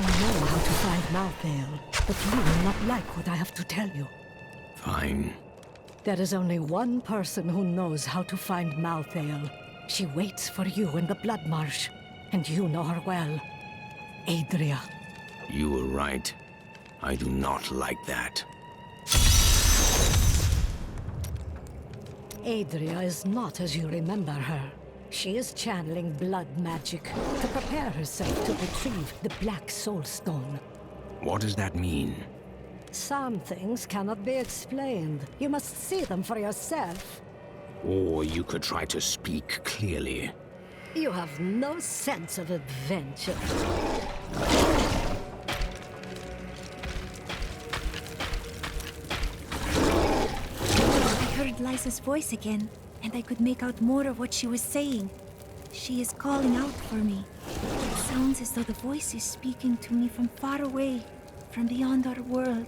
I know how to find Malthael, but you will not like what I have to tell you. Fine. There is only one person who knows how to find Malthael. She waits for you in the Blood Marsh, and you know her well. Adria. You were right. I do not like that. Adria is not as you remember her. She is channeling blood magic to prepare herself to retrieve the Black Soul Stone. What does that mean? Some things cannot be explained. You must see them for yourself. Or you could try to speak clearly. You have no sense of adventure. I heard Liza's voice again, and I could make out more of what she was saying. She is calling out for me. It sounds as though the voice is speaking to me from far away, from beyond our world.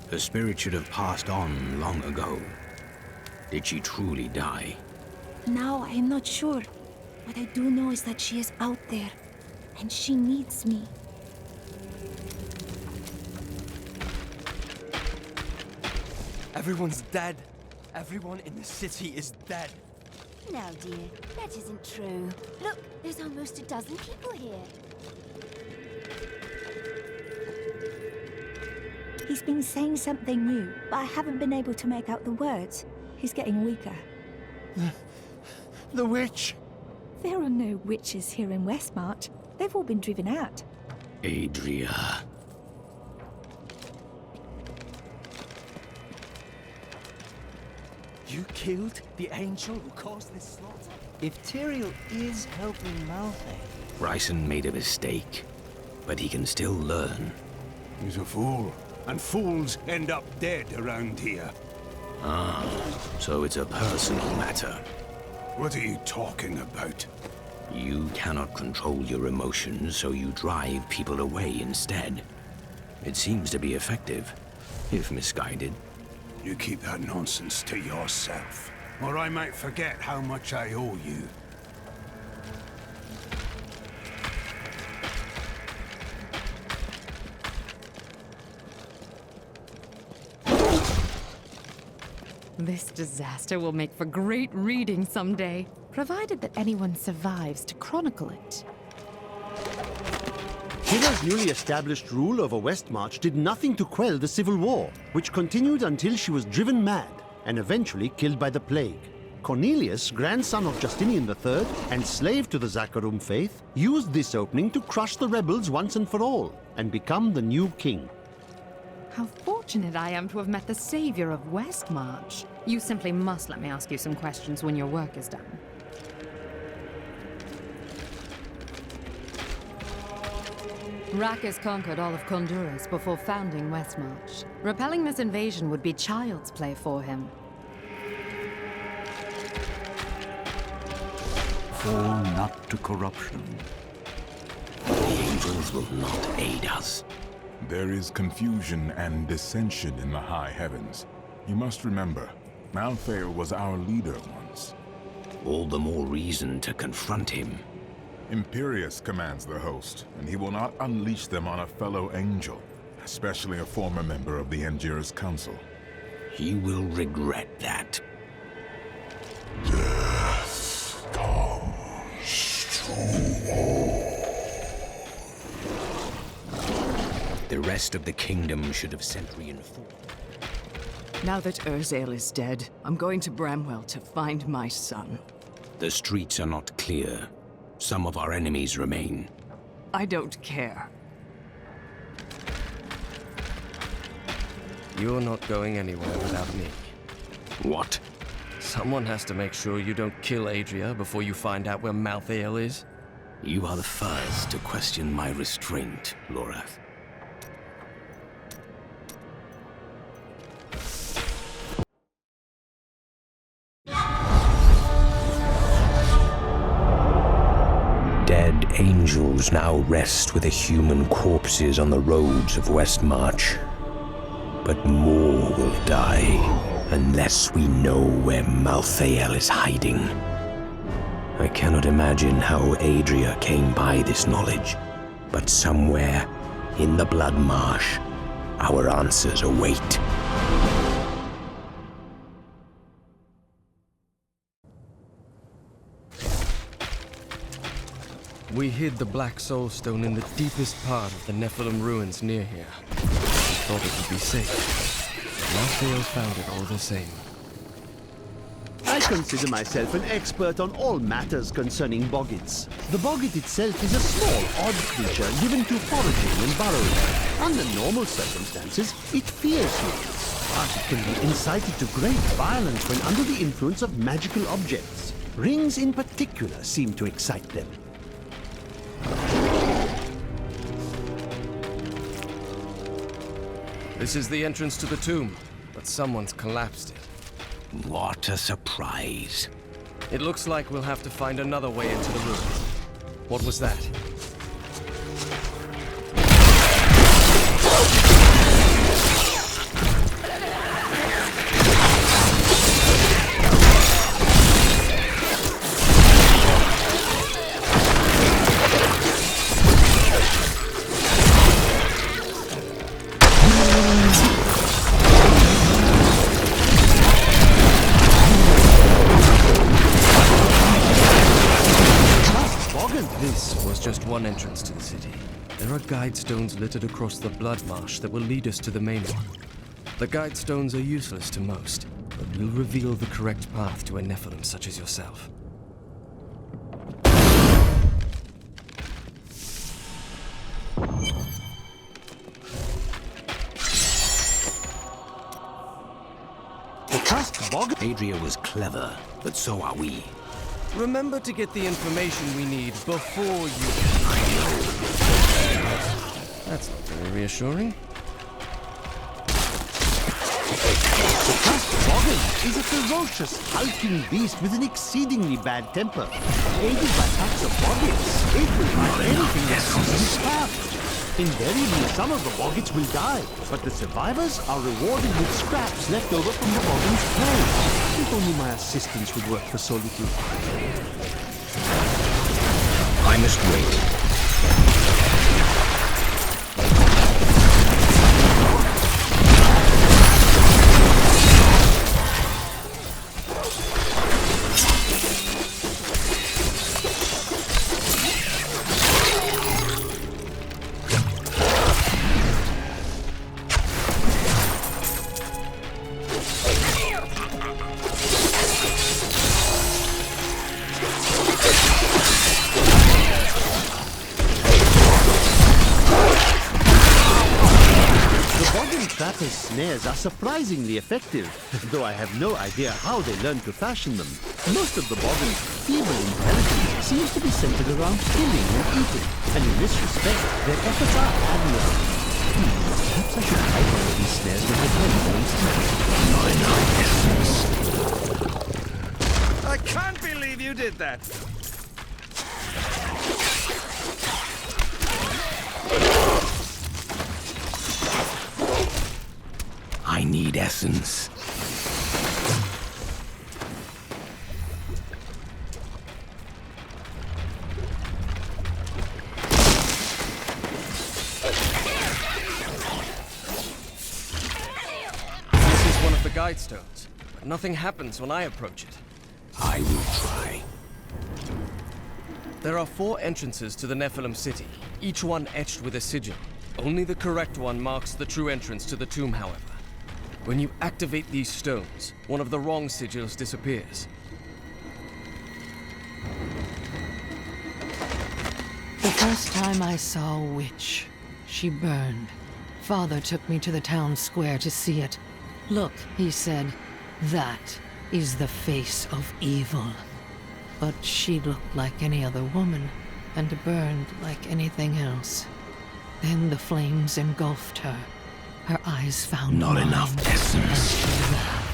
The spirit should have passed on long ago. Did she truly die? Now I am not sure. What I do know is that she is out there, and she needs me. Everyone's dead. Everyone in the city is dead. No, dear, that isn't true. Look, there's almost a dozen people here. He's been saying something new, but I haven't been able to make out the words. He's getting weaker. The witch! There are no witches here in Westmarch. They've all been driven out. Adria. You killed the angel who caused this slaughter? If Tyrael is helping Malthael... Bryson made a mistake, but he can still learn. He's a fool, and fools end up dead around here. Ah, so it's a personal matter. What are you talking about? You cannot control your emotions, so you drive people away instead. It seems to be effective, if misguided. You keep that nonsense to yourself, or I might forget how much I owe you. This disaster will make for great reading someday, provided that anyone survives to chronicle it. Tyrael's newly established rule over Westmarch did nothing to quell the civil war, which continued until she was driven mad and eventually killed by the plague. Cornelius, grandson of Justinian III and slave to the Zakharum faith, used this opening to crush the rebels once and for all and become the new king. How fortunate I am to have met the savior of Westmarch. You simply must let me ask you some questions when your work is done. Rackus conquered all of Honduras before founding Westmarch. Repelling this invasion would be child's play for him. Fall not to corruption. The angels will not aid us. There is confusion and dissension in the high heavens. You must remember, Malthael was our leader once. All the more reason to confront him. Imperius commands the host, and he will not unleash them on a fellow angel, especially a former member of the Endurer's Council. He will regret that. Death comes to all. The rest of the kingdom should have sent reinforcements. Now that Urzael is dead, I'm going to Bramwell to find my son. The streets are not clear. Some of our enemies remain. I don't care. You're not going anywhere without me. What? Someone has to make sure you don't kill Adria before you find out where Malthael is. You are the first to question my restraint, Lorath. Dead angels now rest with the human corpses on the roads of Westmarch. But more will die unless we know where Malthael is hiding. I cannot imagine how Adria came by this knowledge, but somewhere in the Blood Marsh. Our answers await. We hid the Black Soul Stone in the deepest part of the Nephilim ruins near here. Thought it would be safe. Malthael found it all the same. I consider myself an expert on all matters concerning boggits. The boggit itself is a small, odd creature given to foraging and burrowing. Under normal circumstances, it fears humans, but it can be incited to great violence when under the influence of magical objects. Rings in particular seem to excite them. This is the entrance to the tomb, but someone's collapsed it. What a surprise. It looks like we'll have to find another way into the ruins. What was that? This was just one entrance to the city. There are guide stones littered across the Blood Marsh that will lead us to the main one. The guide stones are useless to most, but will reveal the correct path to a Nephilim such as yourself. The cursed boggit? Adria was clever, but so are we. Remember to get the information we need before you... I know. That's not very reassuring. The cursed boggit is a ferocious, hulking beast with an exceedingly bad temper. Aided by packs of boggits, it will find anything that crosses its path. Invariably, some of the boggits will die, but the survivors are rewarded with scraps left over from the boggins' prey. If only my assistance would work for so little. I must wait. Trapper's snares are surprisingly effective, though I have no idea how they learned to fashion them. Most of the boggins' feeble intelligence seems to be centered around killing and eating, and in this respect, their efforts are admirable. Perhaps I should hide one of these snares when the time comes. I can't believe you did that! I need essence. This is one of the guide stones, but nothing happens when I approach it. I will try. There are 4 entrances to the Nephilim city, each one etched with a sigil. Only the correct one marks the true entrance to the tomb, however. When you activate these stones, one of the wrong sigils disappears. The first time I saw a witch, she burned. Father took me to the town square to see it. Look, he said, that is the face of evil. But she looked like any other woman, and burned like anything else. Then the flames engulfed her. Her eyes found Not mine, enough essence. and she laughed.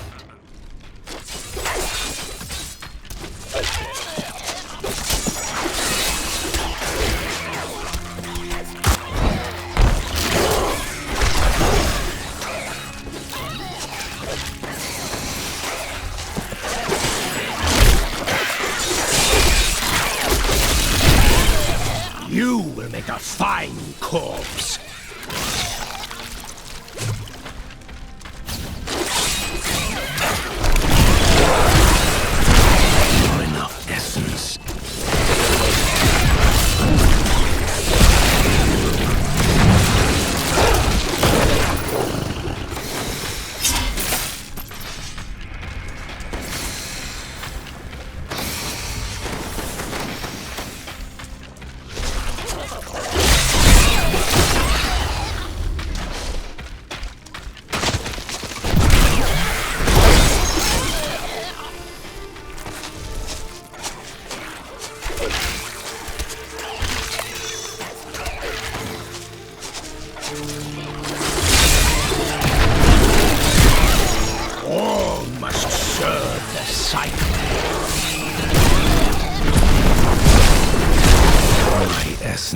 You will make a fine corpse.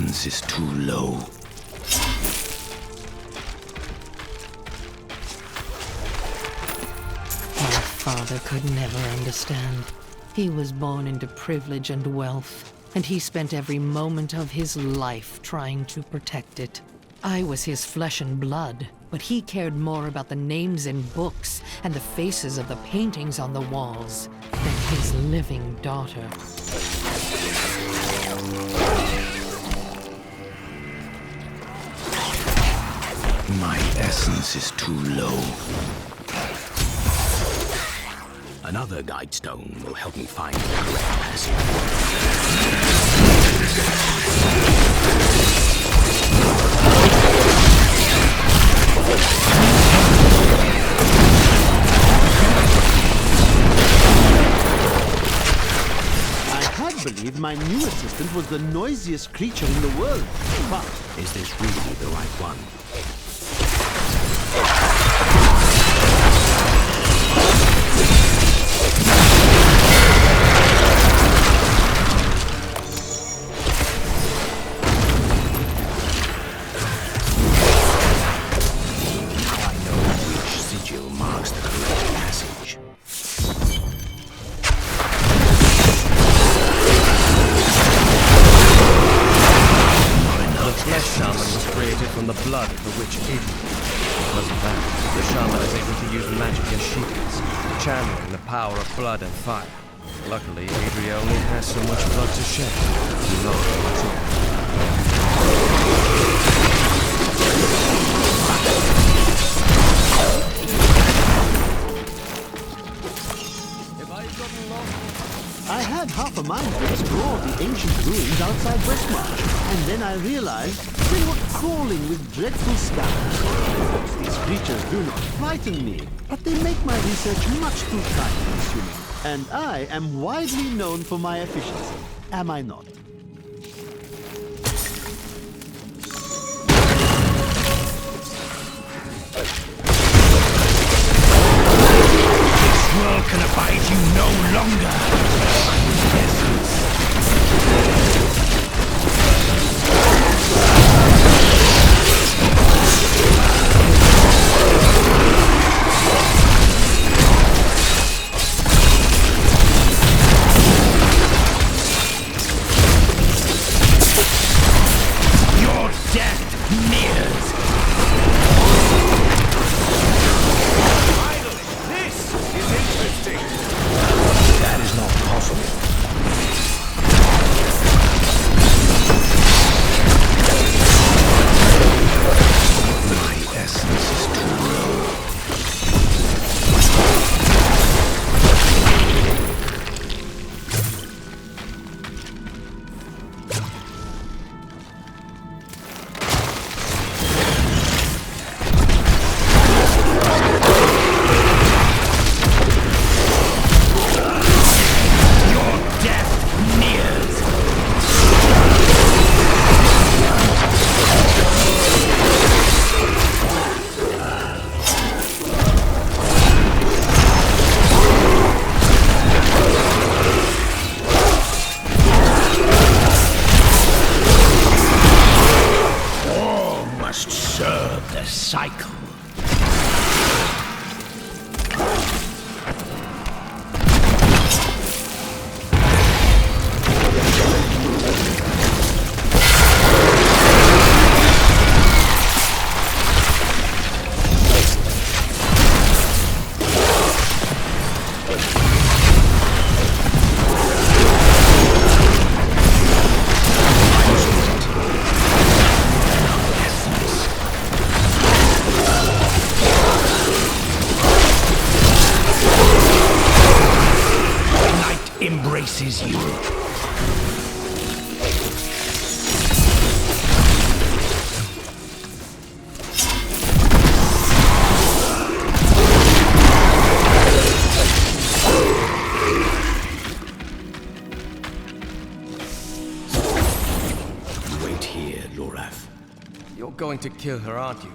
essence is too low. My father could never understand. He was born into privilege and wealth, and he spent every moment of his life trying to protect it. I was his flesh and blood, but he cared more about the names in books and the faces of the paintings on the walls than his living daughter. My essence is too low. Another guide stone will help me find the correct passage. I had believed my new assistant was the noisiest creature in the world. But is this really the right one? Blood of the witch Adria. Because of that, the shaman is able to use magic as shields, channeling the power of blood and fire. Luckily, Adria only has so much blood to shed. Not much more. I had half a mind to explore the ancient ruins outside Westmarch, and then I realized they were crawling with dreadful scabbards. These creatures do not frighten me, but they make my research much too time-consuming. And I am widely known for my efficiency, am I not? This world can abide you no longer! Cycle. Embraces you. Wait here, Lorath. You're going to kill her, aren't you?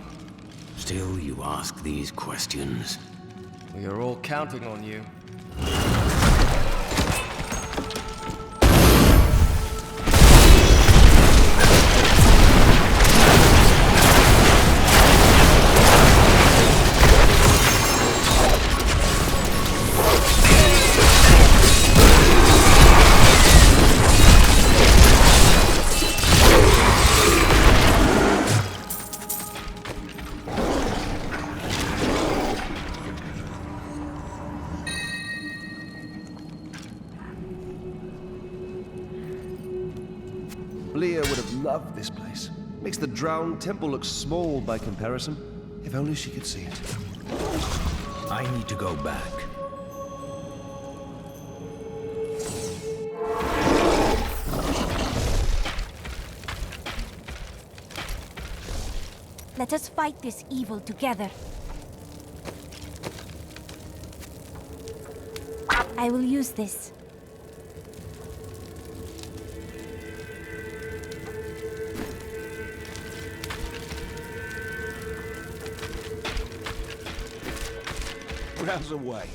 Still you ask these questions? We are all counting on you. Bleer would have loved this place. Makes the drowned temple look small by comparison. If only she could see it. I need to go back. Let us fight this evil together. I will use this. Rouse away.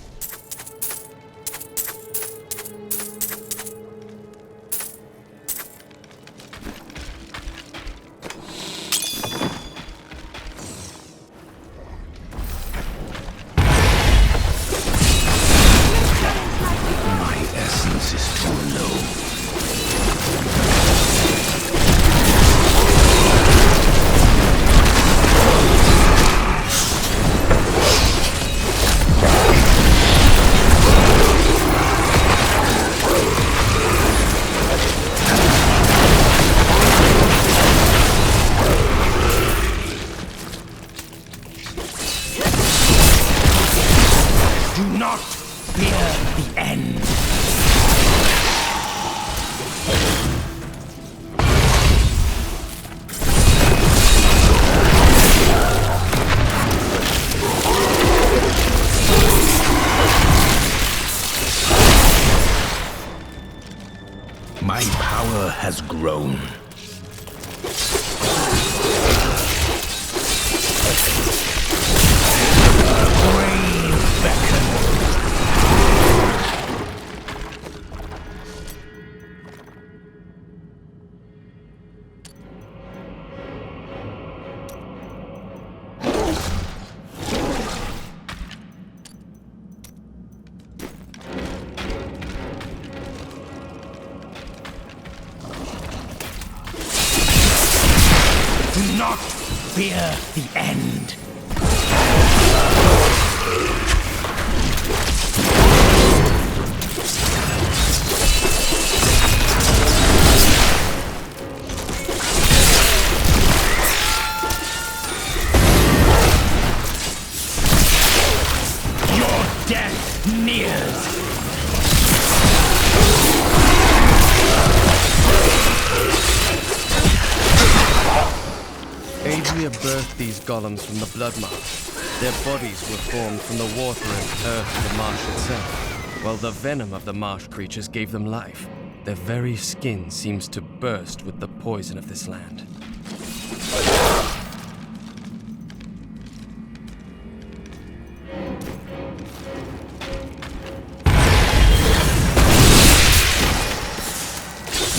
My power has grown. Brave beckon. Do not fear the end. Your death nears. Adria birthed these golems from the blood marsh. Their bodies were formed from the water and earth of the marsh itself, while the venom of the marsh creatures gave them life. Their very skin seems to burst with the poison of this land.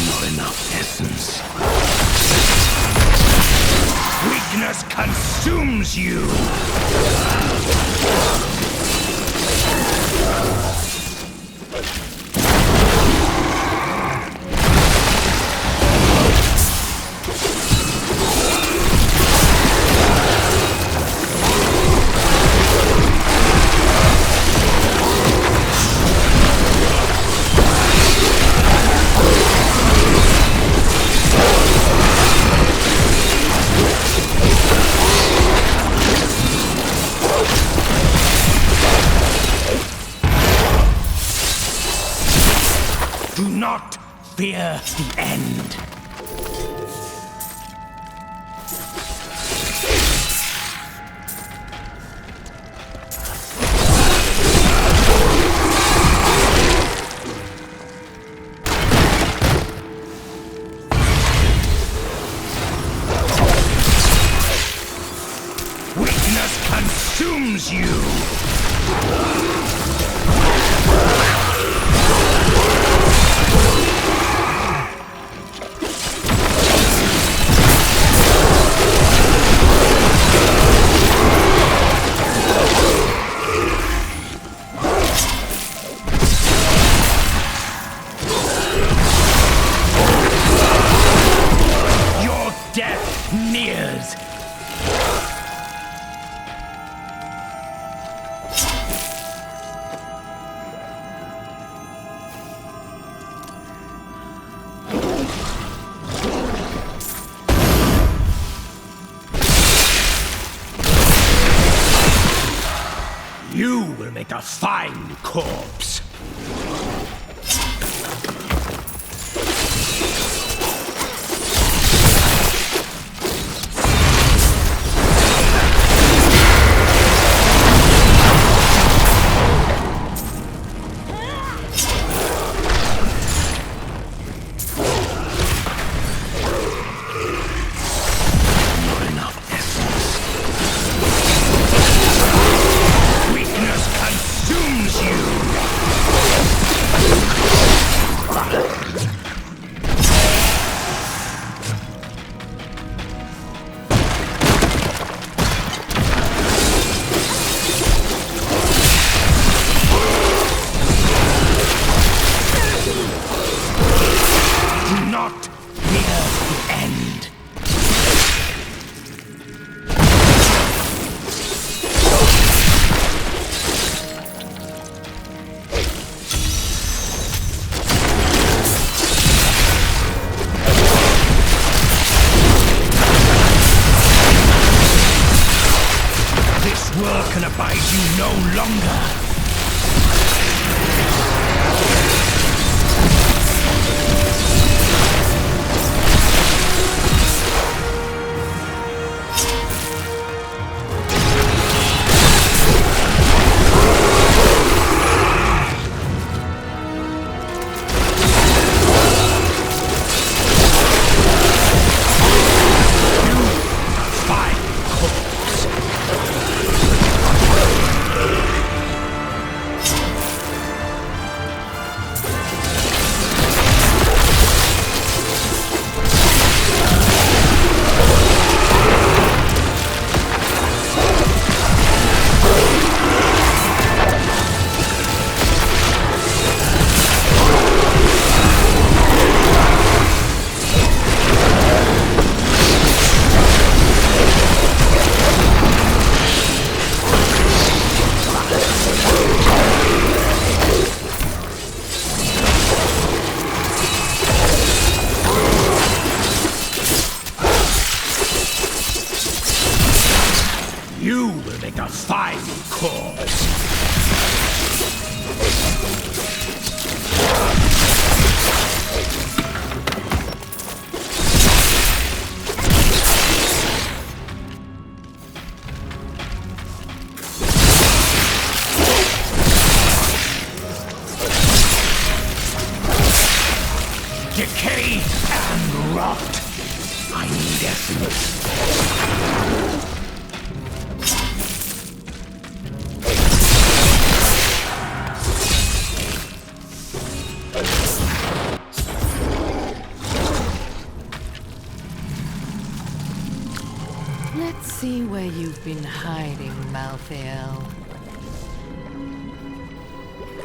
Not enough essence. Weakness consumes you! Do not fear the end. Weakness consumes you! Death nears! will make a fine corpse. Let's see where you've been hiding, Malthael.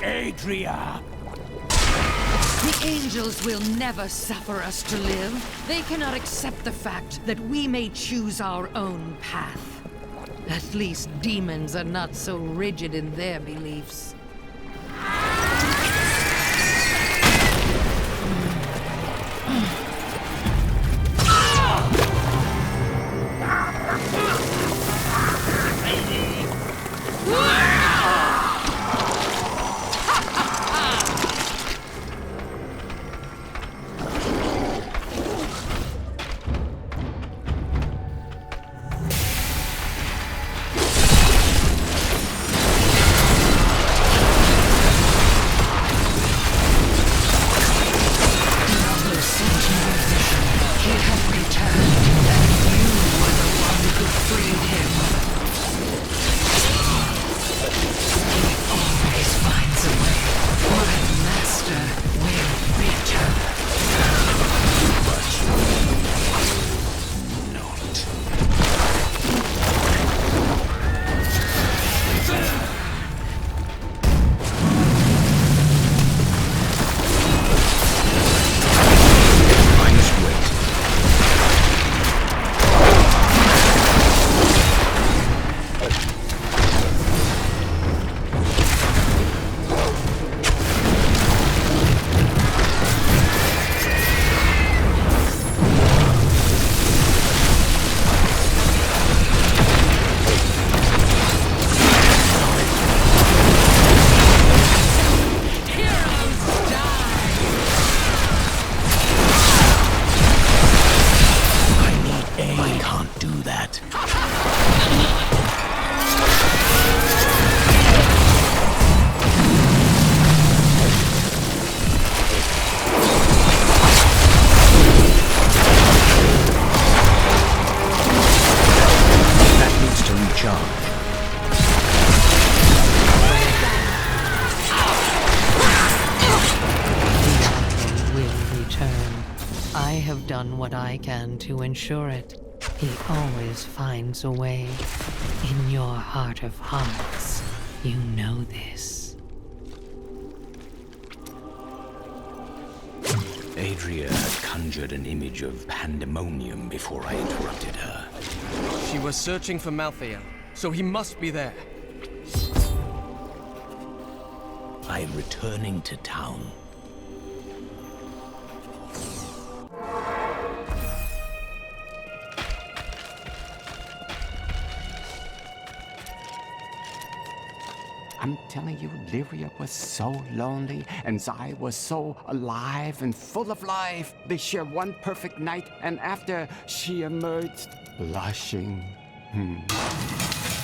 Adria! The angels will never suffer us to live. They cannot accept the fact that we may choose our own path. At least demons are not so rigid in their beliefs. I have done what I can to ensure it. He always finds a way. In your heart of hearts, you know this. Adria had conjured an image of Pandemonium before I interrupted her. She was searching for Malthael, so he must be there. I am returning to town. I'm telling you, Lyria was so lonely, and Zai was so alive and full of life. They shared one perfect night, and after she emerged, blushing.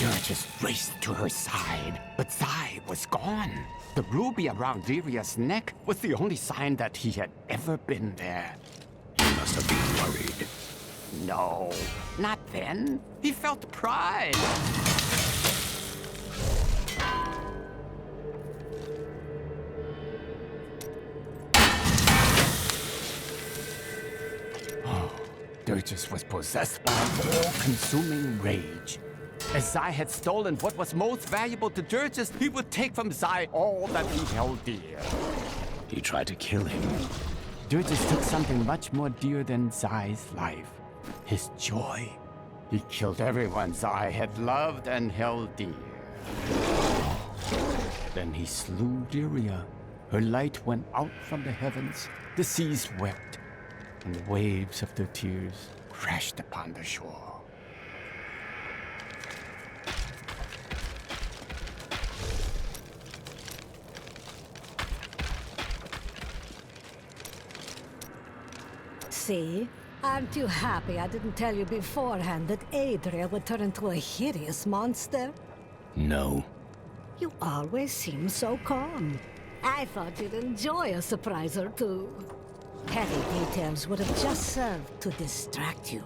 Dirges raced to her side, but Zai was gone. The ruby around Lyria's neck was the only sign that he had ever been there. He must have been worried. No, not then. He felt pride. Dirges was possessed by an all-consuming rage. As Zai had stolen what was most valuable to Dirges, he would take from Zai all that he held dear. He tried to kill him. Dirges took something much more dear than Zai's life. His joy. He killed everyone Zai had loved and held dear. Then he slew Lyria. Her light went out from the heavens. The seas wept, and the waves of their tears crashed upon the shore. See? Aren't you happy I didn't tell you beforehand that Adria would turn into a hideous monster? No. You always seem so calm. I thought you'd enjoy a surprise or two. Petty details would have just served to distract you.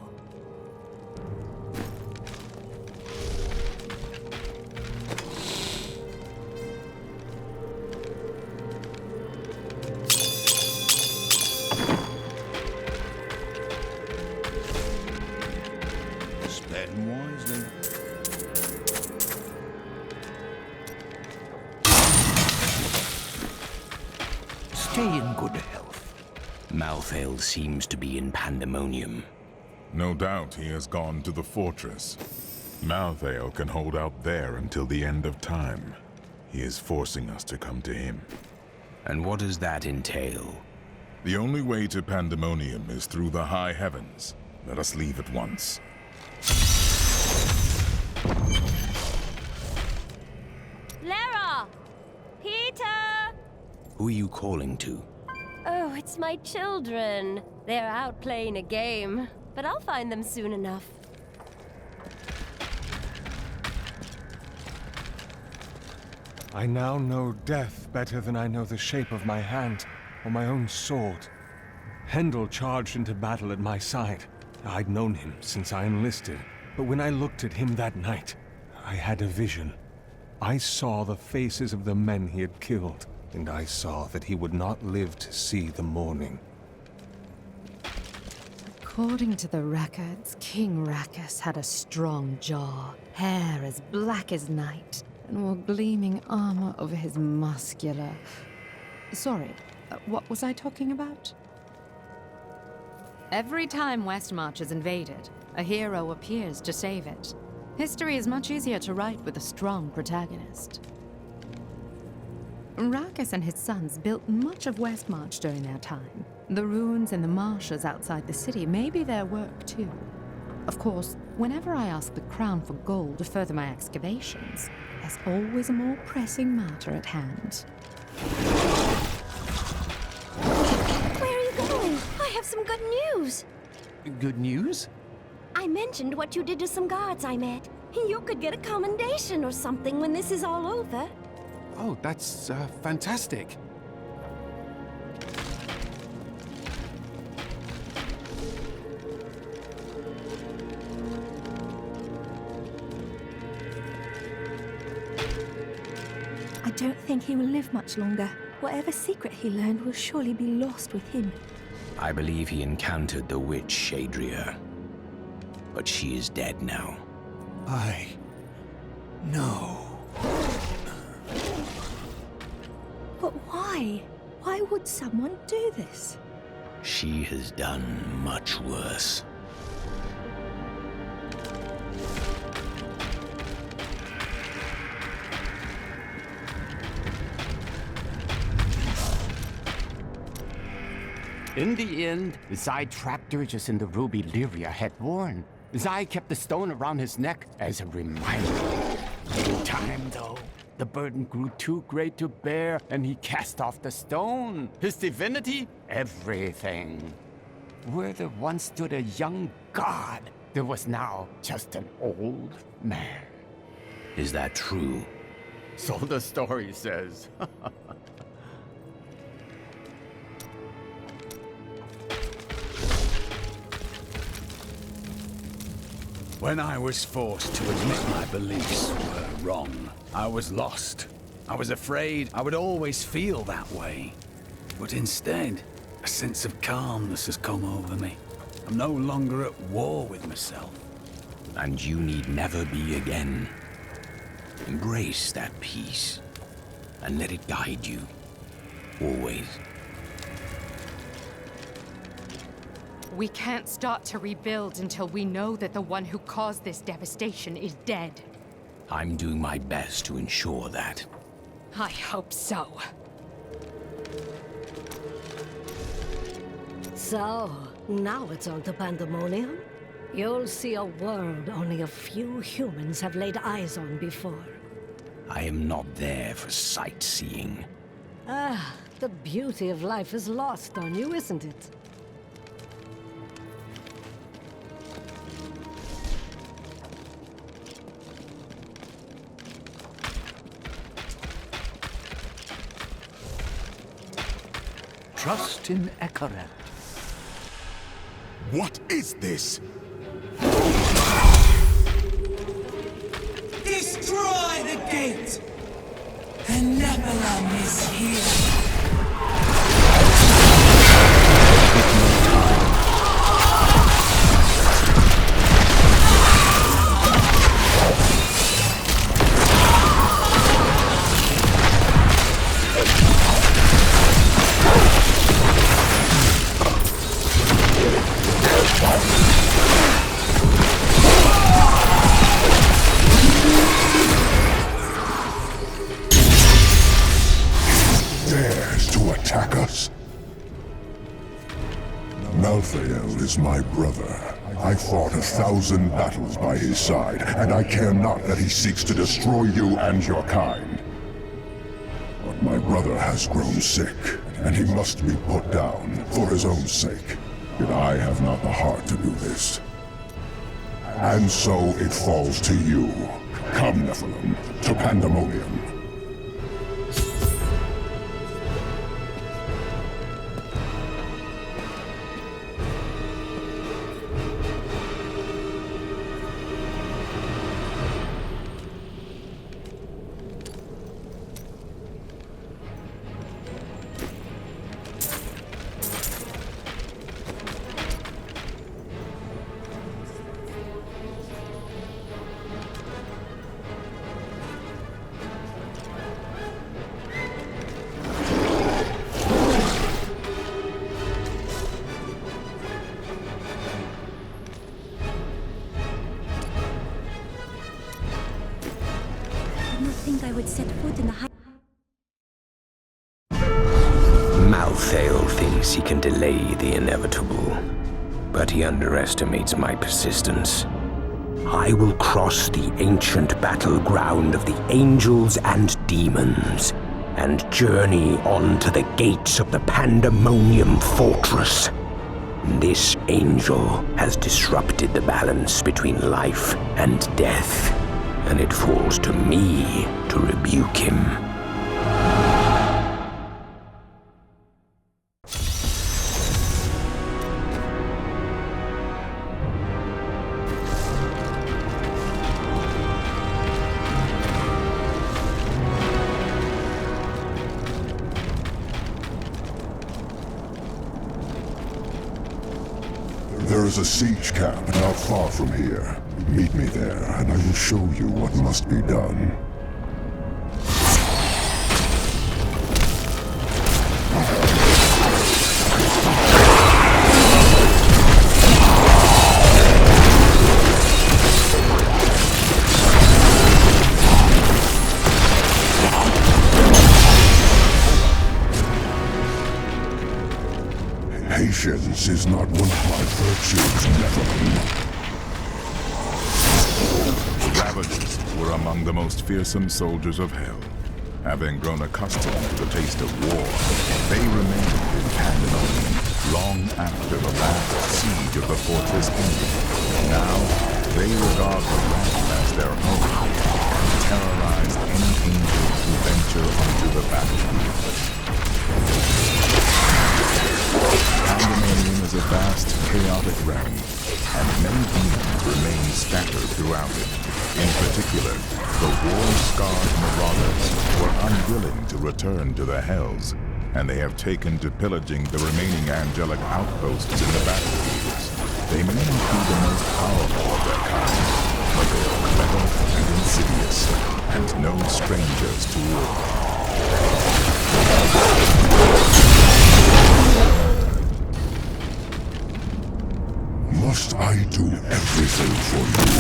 Spend wisely. Stay in good health. Malthael seems to be in Pandemonium. No doubt he has gone to the fortress. Malthael can hold out there until the end of time. He is forcing us to come to him. And what does that entail? The only way to Pandemonium is through the high heavens. Let us leave at once. Lara! Peter! Who are you calling to? Oh, it's my children. They're out playing a game, but I'll find them soon enough. I now know death better than I know the shape of my hand or my own sword. Hendel charged into battle at my side. I'd known him since I enlisted, but when I looked at him that night, I had a vision. I saw the faces of the men he had killed, and I saw that he would not live to see the morning. According to the records, King Rakkus had a strong jaw, hair as black as night, and wore gleaming armor over his muscular... Sorry, what was I talking about? Every time Westmarch is invaded, a hero appears to save it. History is much easier to write with a strong protagonist. Rakkus and his sons built much of Westmarch during their time. The ruins and the marshes outside the city may be their work too. Of course, whenever I ask the Crown for gold to further my excavations, there's always a more pressing matter at hand. Where are you going? I have some good news. Good news? I mentioned what you did to some guards I met. You could get a commendation or something when this is all over. Oh, that's fantastic. I don't think he will live much longer. Whatever secret he learned will surely be lost with him. I believe he encountered the witch, Adria. But she is dead now. No. But why? Why would someone do this? She has done much worse. In the end, Zai trapped her just in the ruby Lyria had worn. Zai kept the stone around his neck as a reminder. In time, though, the burden grew too great to bear, and he cast off the stone. His divinity? Everything. Where there once stood a young god, there was now just an old man. Is that true? So the story says. When I was forced to admit my beliefs were wrong, I was lost. I was afraid I would always feel that way. But instead, a sense of calmness has come over me. I'm no longer at war with myself. And you need never be again. Embrace that peace, and let it guide you. Always. We can't start to rebuild until we know that the one who caused this devastation is dead. I'm doing my best to ensure that. I hope so. So, now it's on to Pandemonium. You'll see a world only a few humans have laid eyes on before. I am not there for sightseeing. Ah, the beauty of life is lost on you, isn't it? Trust in Ekaret. What is this? Destroy the gate! The Nephilim is here! Dares to attack us? Malthael is my brother. I fought 1,000 battles by his side, and I care not that he seeks to destroy you and your kind. But my brother has grown sick, and he must be put down for his own sake. Yet I have not the heart to do this. And so it falls to you. Come, Nephilim, to Pandemonium. I would set foot in the high... Malthael thinks he can delay the inevitable, but he underestimates my persistence. I will cross the ancient battleground of the angels and demons, and journey on to the gates of the Pandemonium fortress. This angel has disrupted the balance between life and death, and it falls to me to rebuke him. There is a siege camp not far from here. Meet me there, and I will show you what must be done. Patience is not one of my virtues, Nephilim. Ravagers were among the most fearsome soldiers of hell. Having grown accustomed to the taste of war, they remained in Pandemonium long after the last siege of the fortress ended. Now, they regard the land as their home and terrorize any angels who venture onto the battlefield. Pandemonium is a vast, chaotic realm, and many demons remain scattered throughout it. In particular, the war-scarred marauders were unwilling to return to the Hells, and they have taken to pillaging the remaining angelic outposts in the battlefields. They may not be the most powerful of their kind, but they are clever and insidious, and no strangers to war. Must I do everything for you?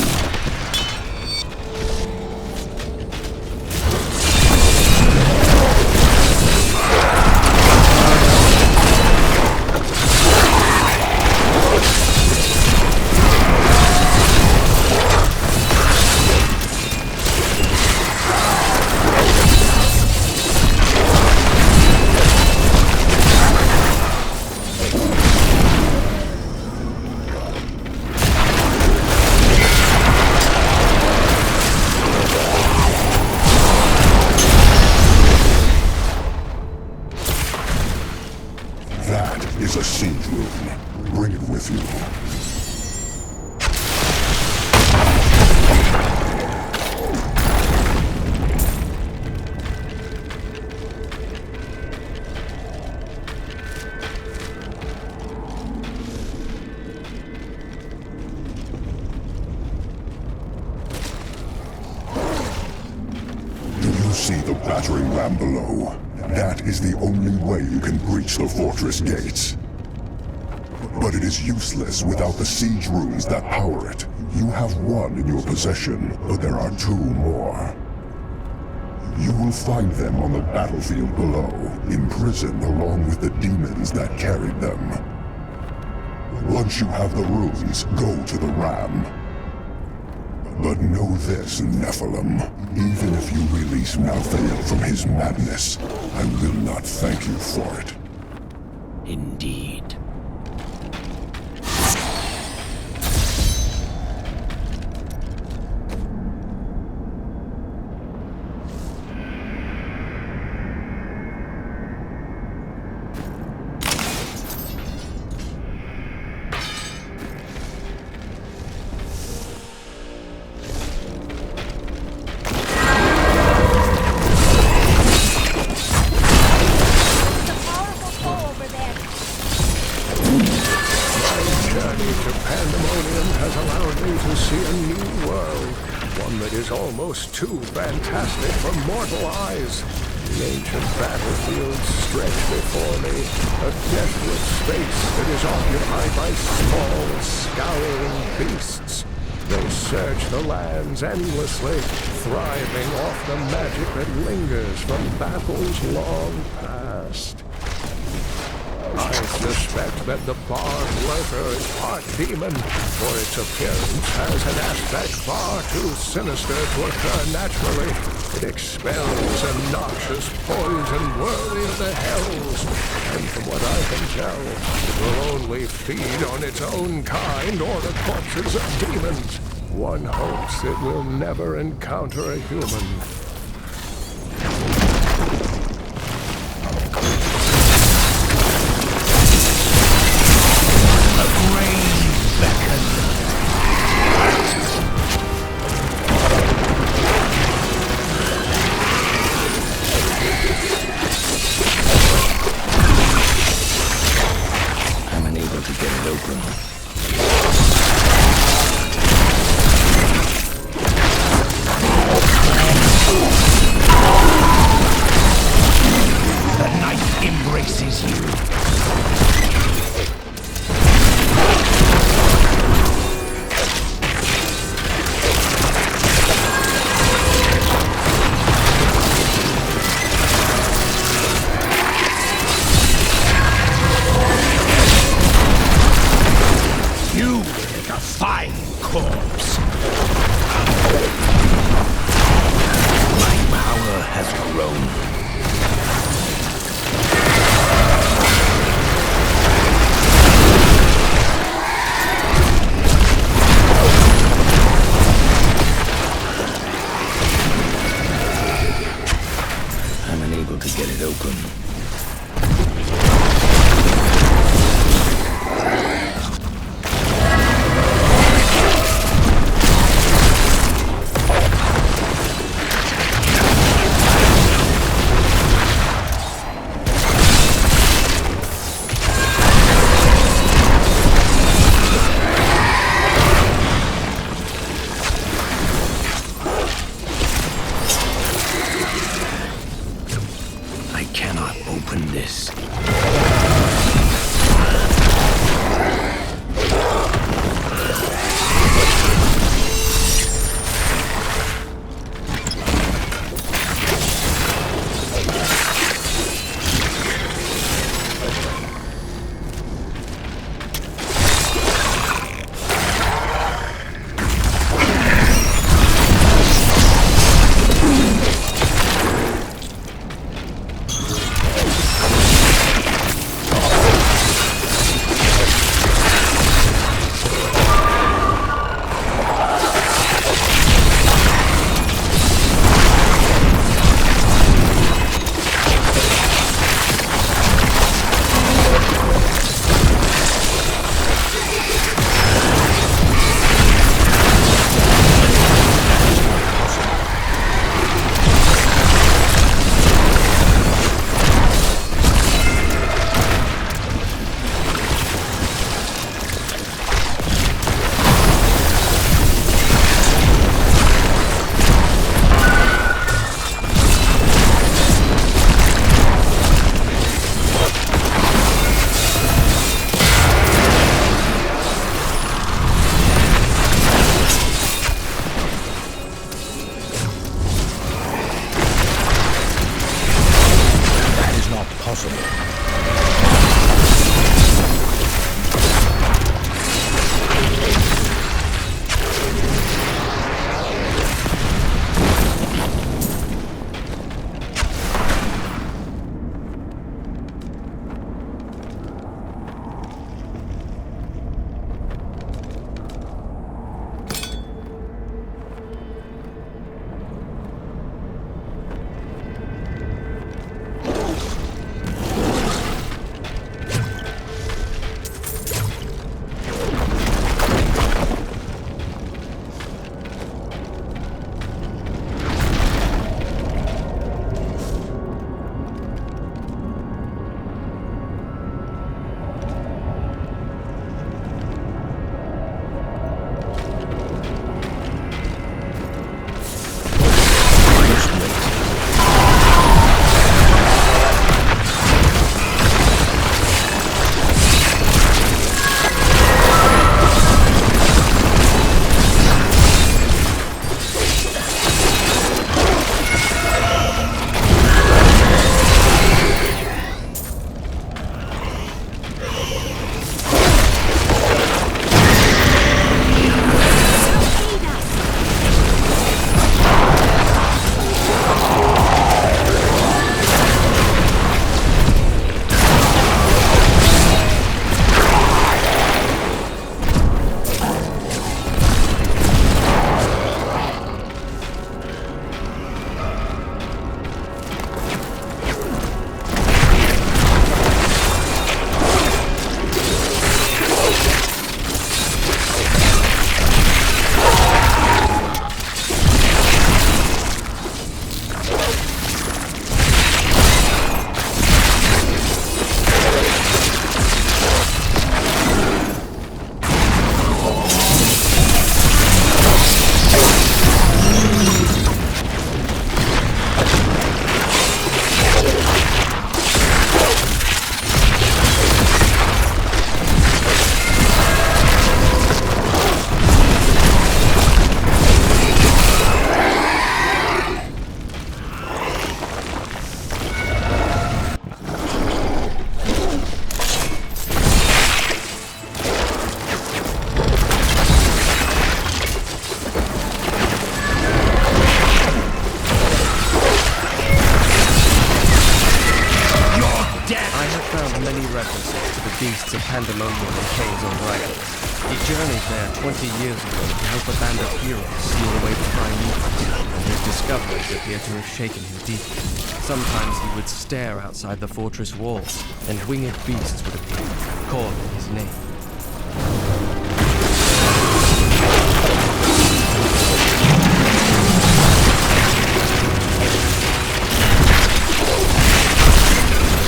A siege room. Bring it with you. Do you see the battering ram below? That is the only way you can breach the fortress gates. But it is useless without the siege rooms that power it. You have one in your possession, but there are two more. You will find them on the battlefield below, imprisoned along with the demons that carried them. Once you have the runes, go to the ram. But know this, Nephilim. Even if you release Malthael from his madness, I will not thank you for it. Indeed. Too fantastic for mortal eyes. The ancient battlefields stretch before me, a desolate space that is occupied by small, scowling beasts. They search the lands endlessly, thriving off the magic that lingers from battles long past. I suspect that the barbed lurker is part demon, for its appearance has an aspect far too sinister to occur naturally. It expels a noxious poison worthy of the Hells, and from what I can tell, it will only feed on its own kind or the corpses of demons. One hopes it will never encounter a human. I'm unable to get it open. Kane's old rifle. He journeyed there 20 years ago to help a band of heroes steal away the primeval, and his discoveries appear to have shaken him deeply. Sometimes he would stare outside the fortress walls, and winged beasts would appear, calling his name.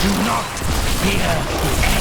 Do not fear the end.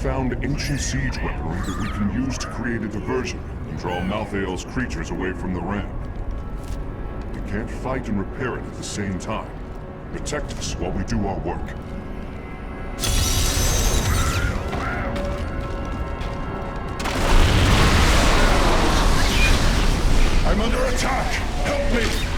Found ancient siege weaponry that we can use to create a diversion and draw Malthael's creatures away from the ramp. We can't fight and repair it at the same time. Protect us while we do our work. I'm under attack! Help me!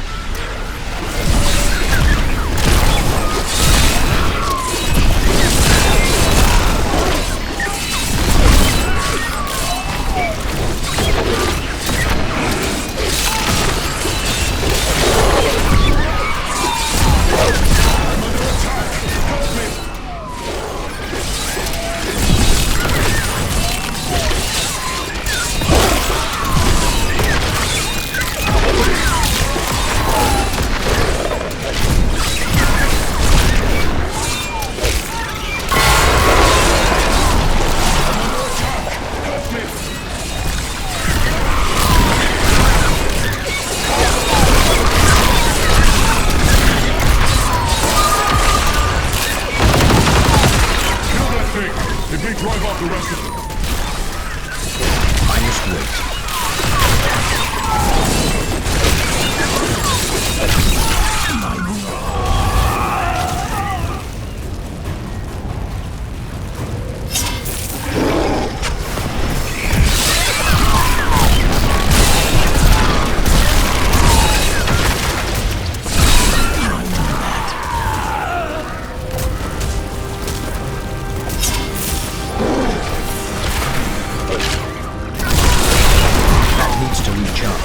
charge.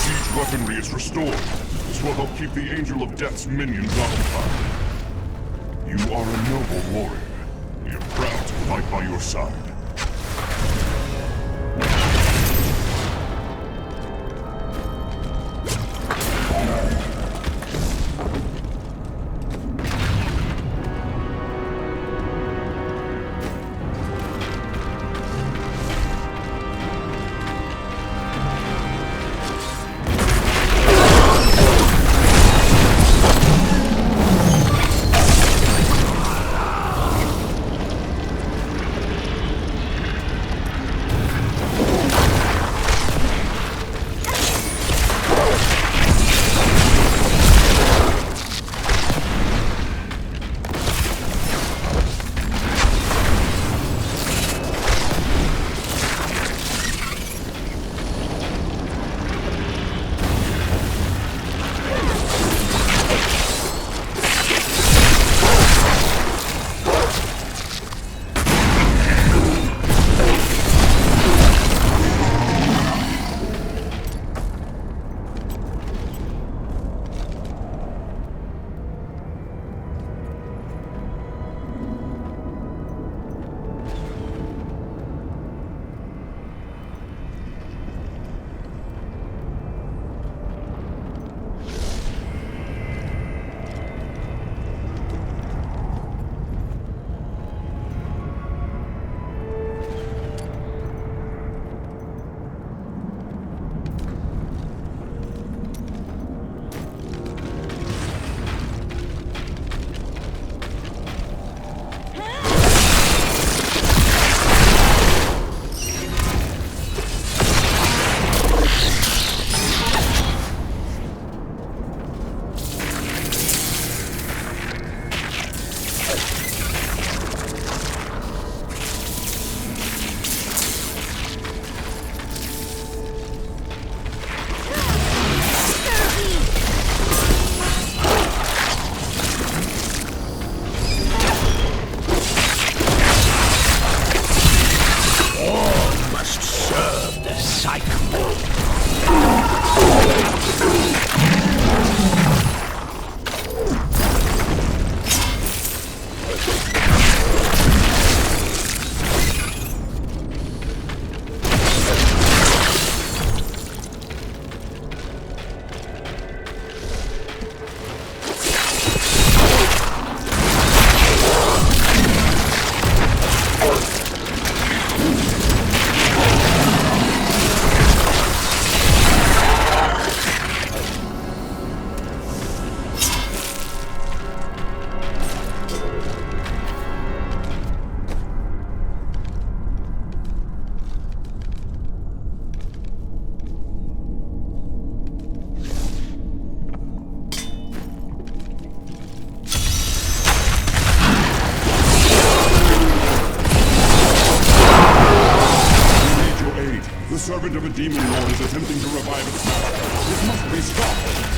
Siege weaponry is restored. This will help keep the Angel of Death's minions occupied. You are a noble warrior. We are proud to fight by your side. servant of a demon lord is attempting to revive its power. It must be stopped.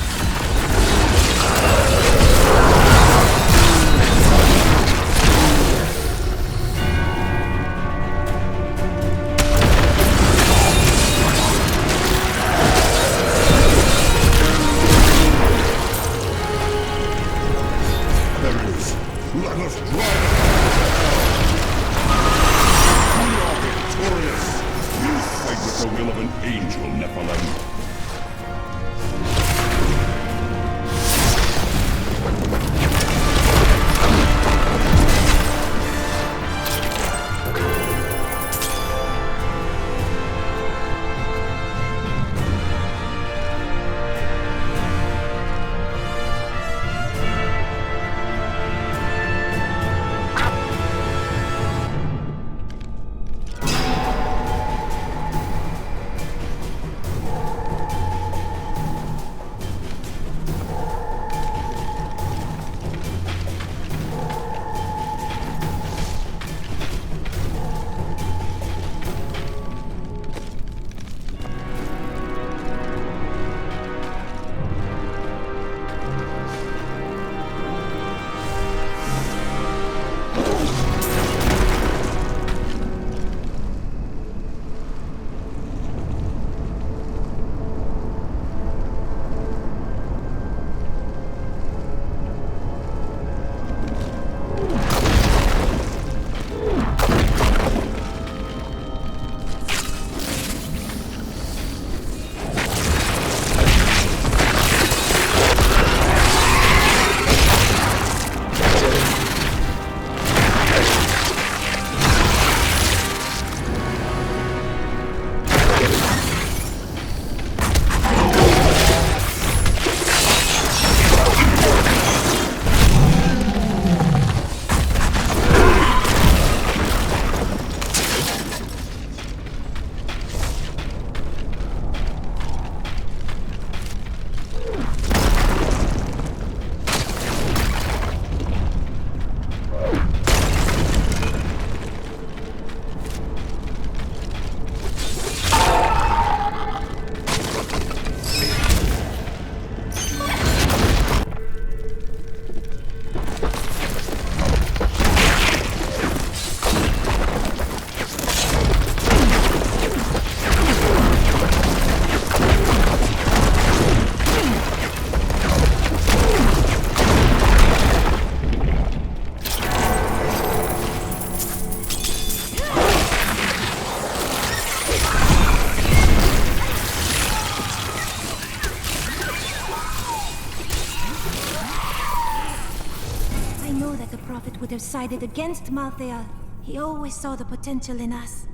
Prophet would have sided against Malthael. He always saw the potential in us.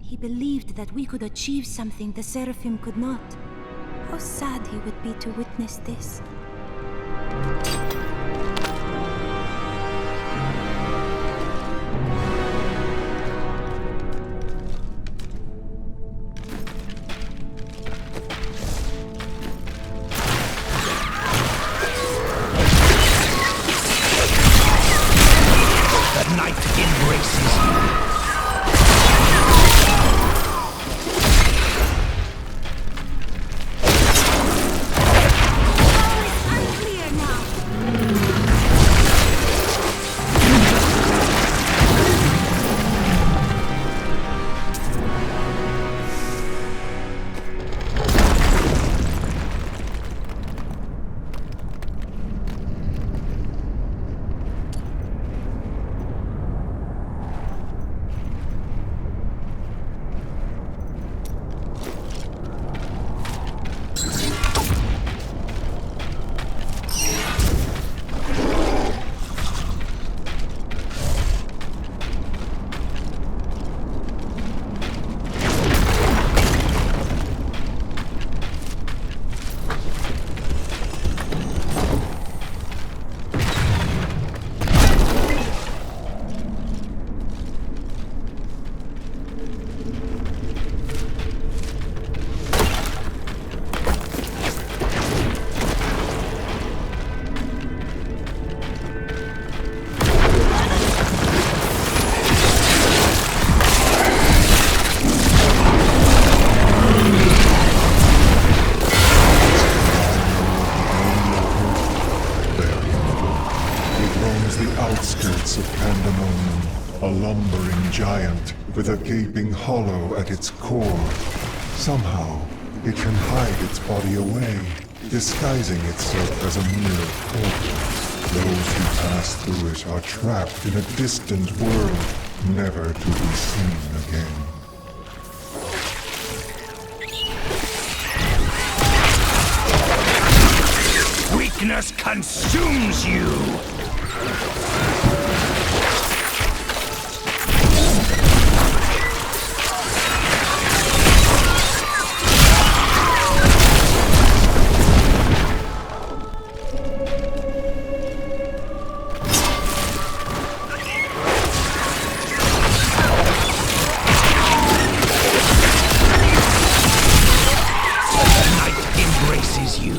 He believed that we could achieve something the Seraphim could not. How sad he would be to witness this. The night embraces you. Outskirts of Pandemonium, a lumbering giant with a gaping hollow at its core. Somehow, it can hide its body away, disguising itself as a mere portal. Those who pass through it are trapped in a distant world, never to be seen again. Weakness consumes you! The night embraces you.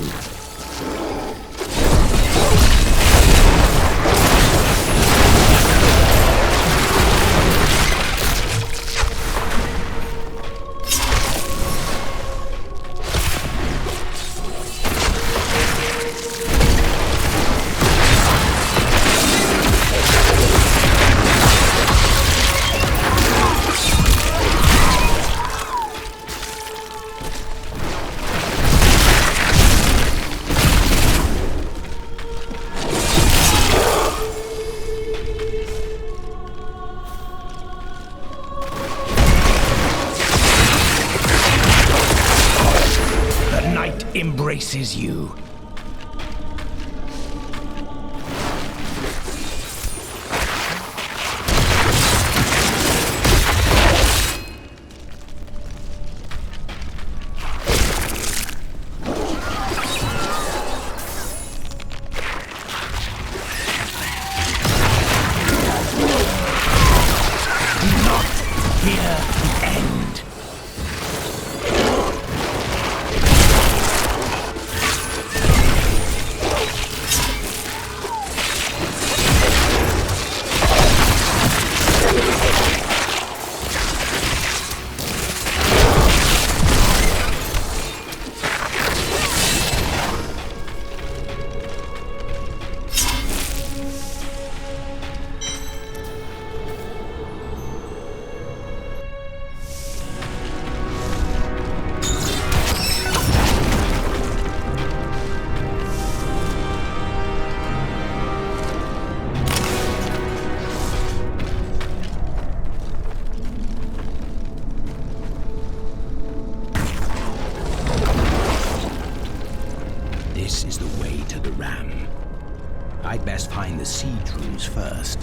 Embraces you. Do not fear the end. This is the way to the ram. I'd best find the siege runes first.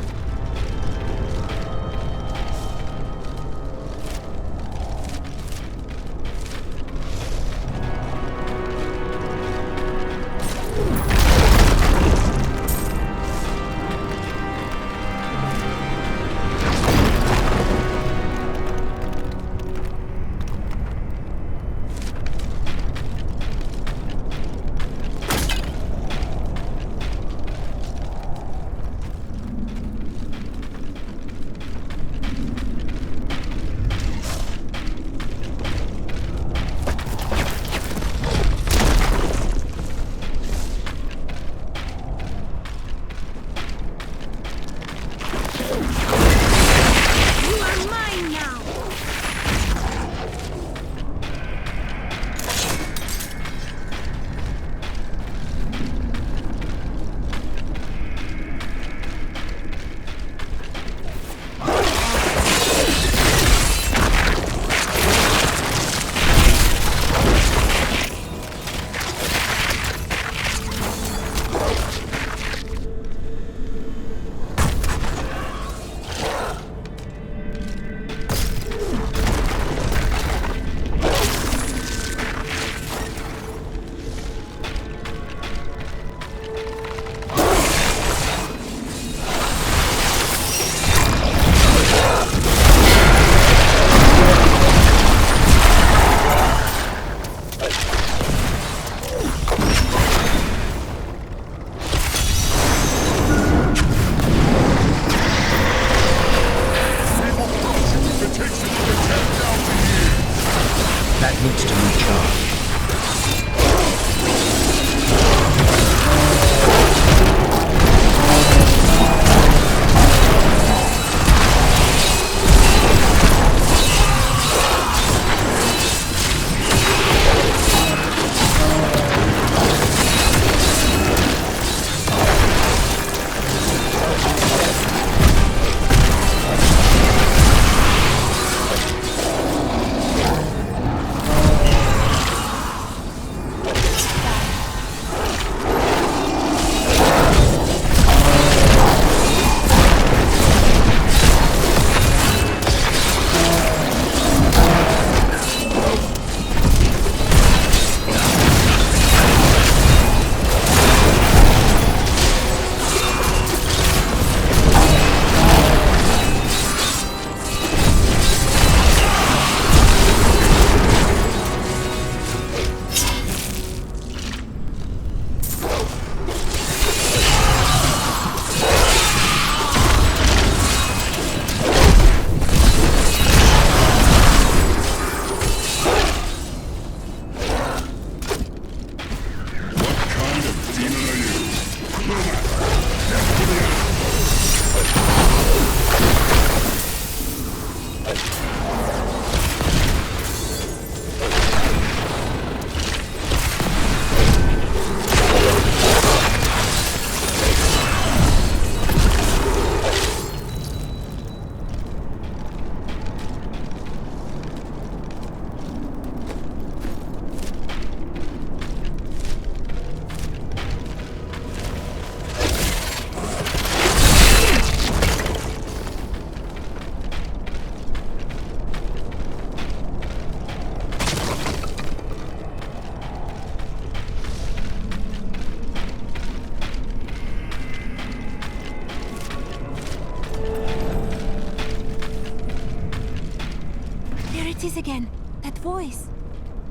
Again, that voice.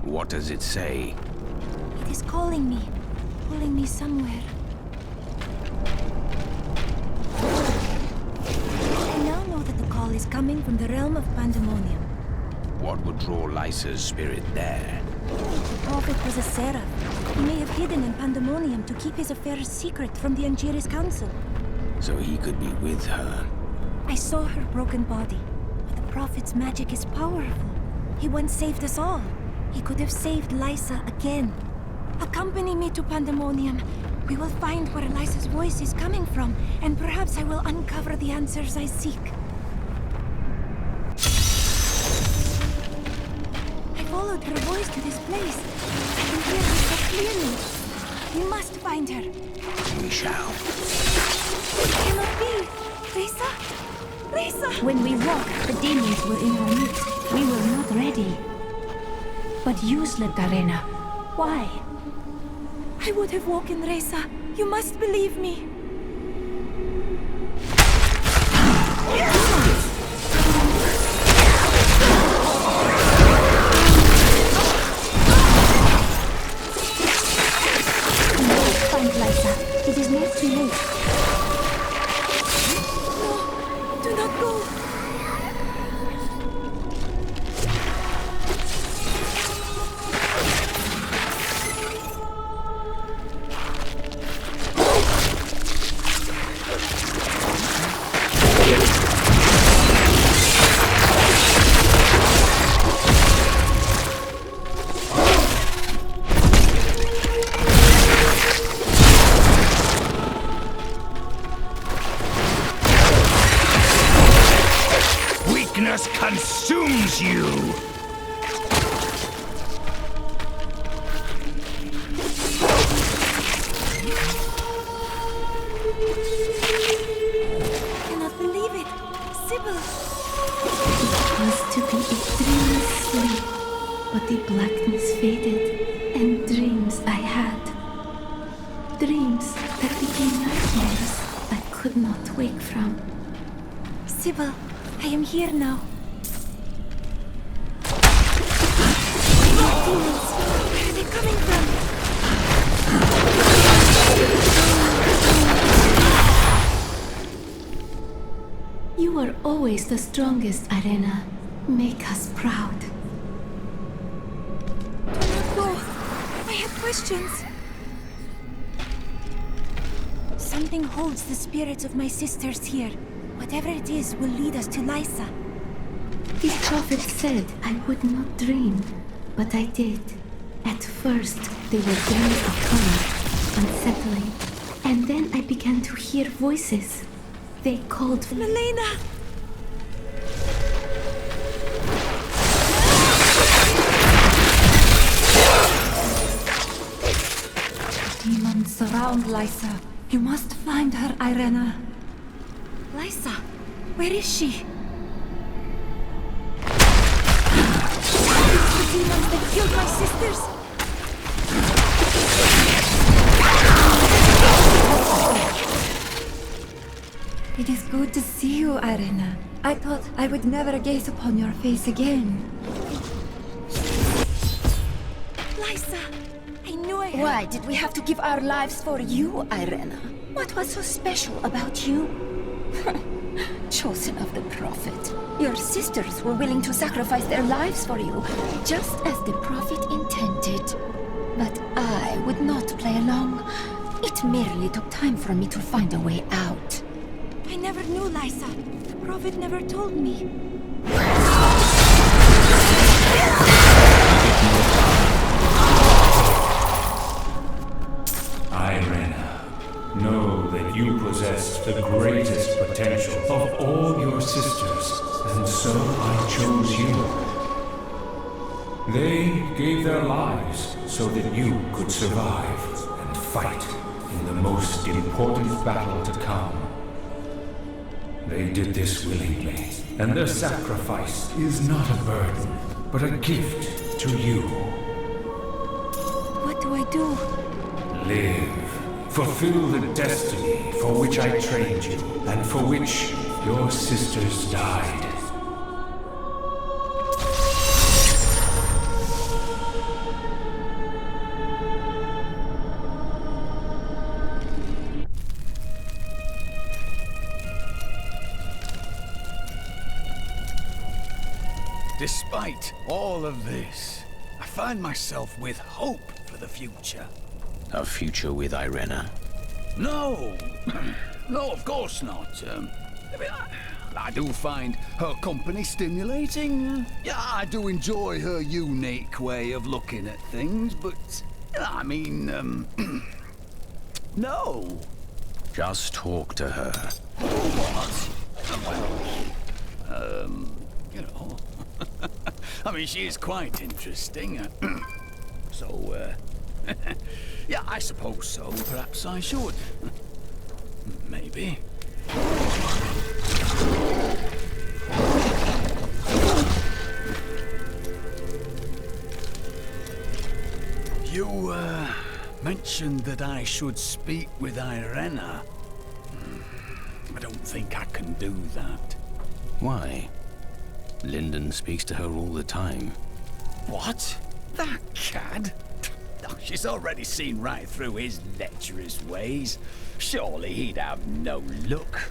What does it say? It is calling me somewhere. I now know that the call is coming from the realm of Pandemonium. What would draw Lysa's spirit there? The prophet was a seraph. He may have hidden in Pandemonium to keep his affairs secret from the Angiris Council. So he could be with her. I saw her broken body, but the prophet's magic is powerful. He once saved us all. He could have saved Lysa again. Accompany me to Pandemonium. We will find where Lysa's voice is coming from, and perhaps I will uncover the answers I seek. I followed her voice to this place. I can hear her so clearly. We must find her. We shall. It cannot be. Reza? Reza! When we walked, the demons were in our midst. We were not ready. But you slept, Arena. Why? I would have woken Reza. You must believe me. Find Liza. It is not too late. No, do not go. Weakness consumes you! I cannot believe it. Sybil! It was to be a dreamless sleep, but the blackness faded, and dreams I had. Dreams that became nightmares I could not wake from. Sybil, I am here now. Demons! Where are they coming from? You are always the strongest, Arena. Make us proud. Do not go. I have questions. Something holds the spirits of my sisters here. Whatever it is will lead us to Liza. The prophet said I would not dream, but I did. At first, they were very occult, unsettling. And then I began to hear voices. They called Melena! Demons surround Liza. You must find her, Irena. Liza, where is she? The demons that killed my sisters! It is good to see you, Irena. I thought I would never gaze upon your face again. Liza, I knew I had... Why did we have to give our lives for you, Irena? What was so special about you? Chosen of the prophet. Your sisters were willing to sacrifice their lives for you, just as the prophet intended. But I would not play along. It merely took time for me to find a way out. I never knew, Liza. The prophet never told me. Irena, know that you possess the greatest potential of all your sisters, and so I chose you. They gave their lives so that you could survive and fight in the most important battle to come. They did this willingly, and their sacrifice is not a burden, but a gift to you. What do I do? Live. Fulfill the destiny for which I trained you, and for which your sisters died. Despite all of this, I find myself with hope for the future. A future with Irena? No! No, of course not. I do find her company stimulating. Yeah, I do enjoy her unique way of looking at things, but, I mean, no. Just talk to her. What? Well, you know, I mean, she is quite interesting. So, Yeah, I suppose so. Perhaps I should. Maybe. You, mentioned that I should speak with Irena. I don't think I can do that. Why? Lyndon speaks to her all the time. What? That cad? Oh, she's already seen right through his lecherous ways. Surely he'd have no luck.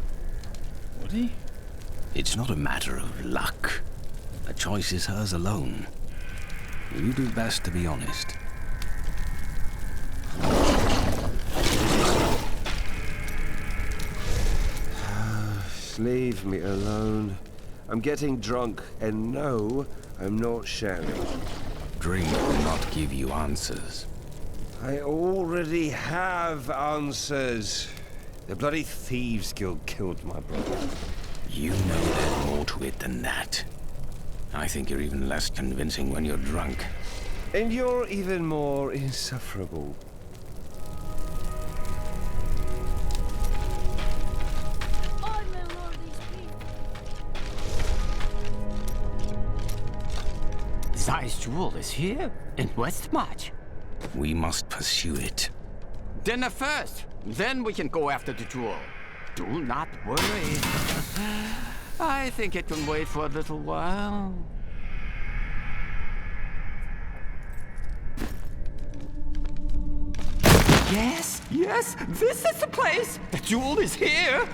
Would he? It's not a matter of luck. The choice is hers alone. You do best to be honest. Leave me alone. I'm getting drunk, and no, I'm not sharing. Drink will not give you answers. I already have answers. The bloody Thieves Guild killed my brother. You know there's more to it than that. I think you're even less convincing when you're drunk. And you're even more insufferable. Zeiss jewel is here, in Westmarch. We must pursue it. Dinner first, then we can go after the jewel. Do not worry. I think it can wait for a little while. Yes, yes, this is the place. The jewel is here.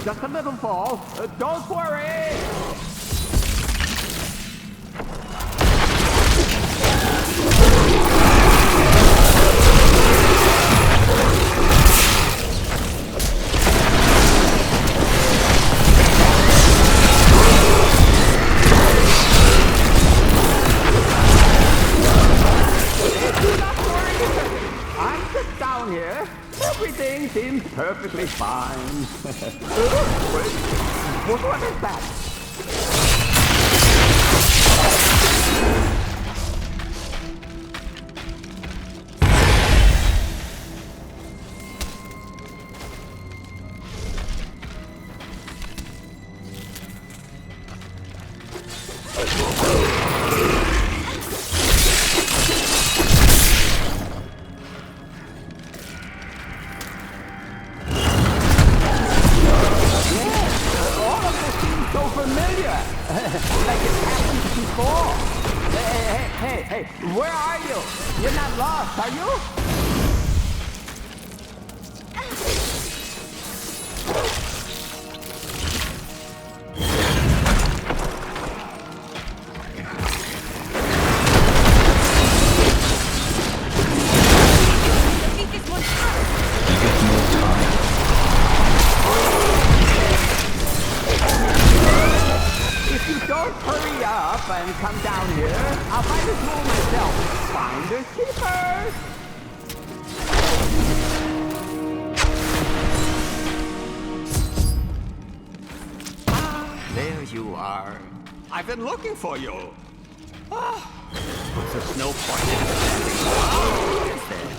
Just a little fall. Don't worry! I sit down here. Everything seems perfectly fine. What is that? Hey, where are you? You're not lost, are you? If you don't hurry up and come down here, I'll find this hole myself. Finders keepers! Ah, there you are. I've been looking for you. There's no point in standing around, is there?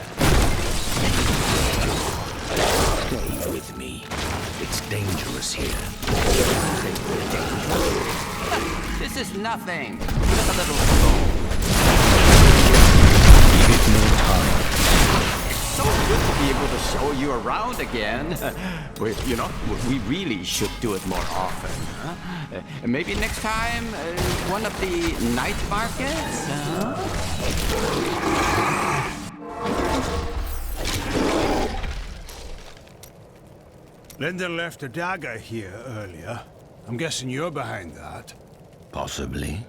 Stay with me. It's dangerous here. This is nothing. Just a little slow. Give it no time. It's so good to be able to show you around again. You know, we really should do it more often. Huh? Maybe next time, one of the night markets? Linden left a dagger here earlier. I'm guessing you're behind that. Possibly.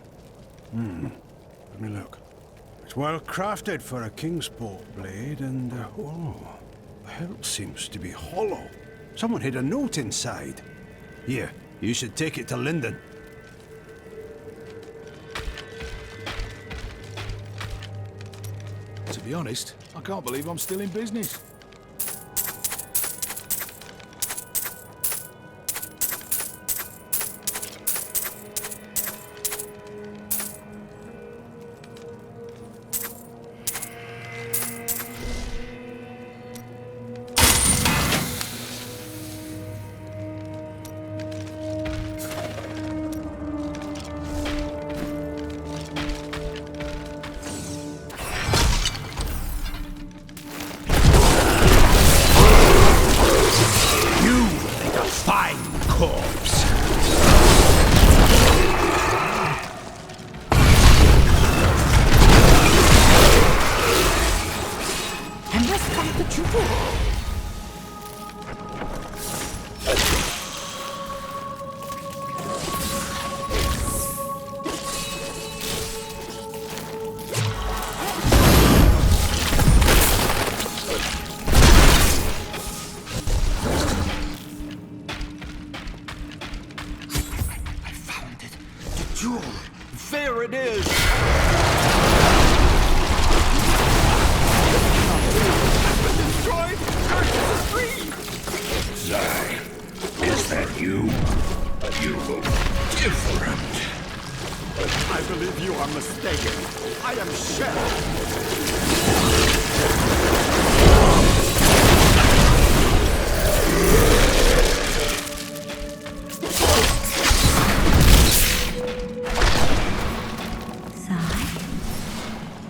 Let me look. It's well crafted for a Kingsport blade, and the hilt seems to be hollow. Someone hid a note inside. Here, you should take it to Linden. To be honest, I can't believe I'm still in business. There it is! Destroyed! Curses is free! Zai, is that you? You look different. I believe you are mistaken. I am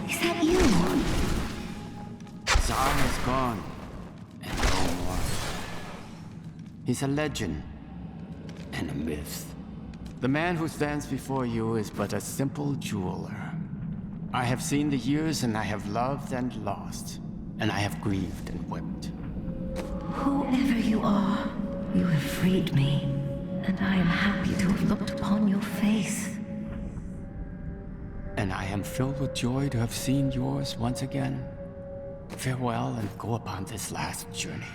Is that you? Zar is gone, and no more. He's a legend and a myth. The man who stands before you is but a simple jeweler. I have seen the years, and I have loved and lost, and I have grieved and wept. Whoever you are, you have freed me, and I am happy to have looked upon your face. And I am filled with joy to have seen yours once again. Farewell, and go upon this last journey.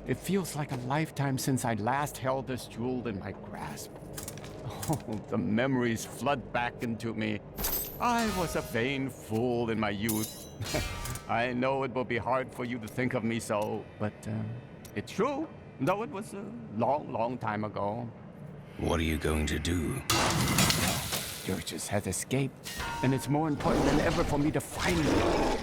It feels like a lifetime since I last held this jewel in my grasp. Oh, the memories flood back into me. I was a vain fool in my youth. I know it will be hard for you to think of me so, but it's true, though it was a long, long time ago. What are you going to do? Sturgis has escaped, and it's more important than ever for me to find him.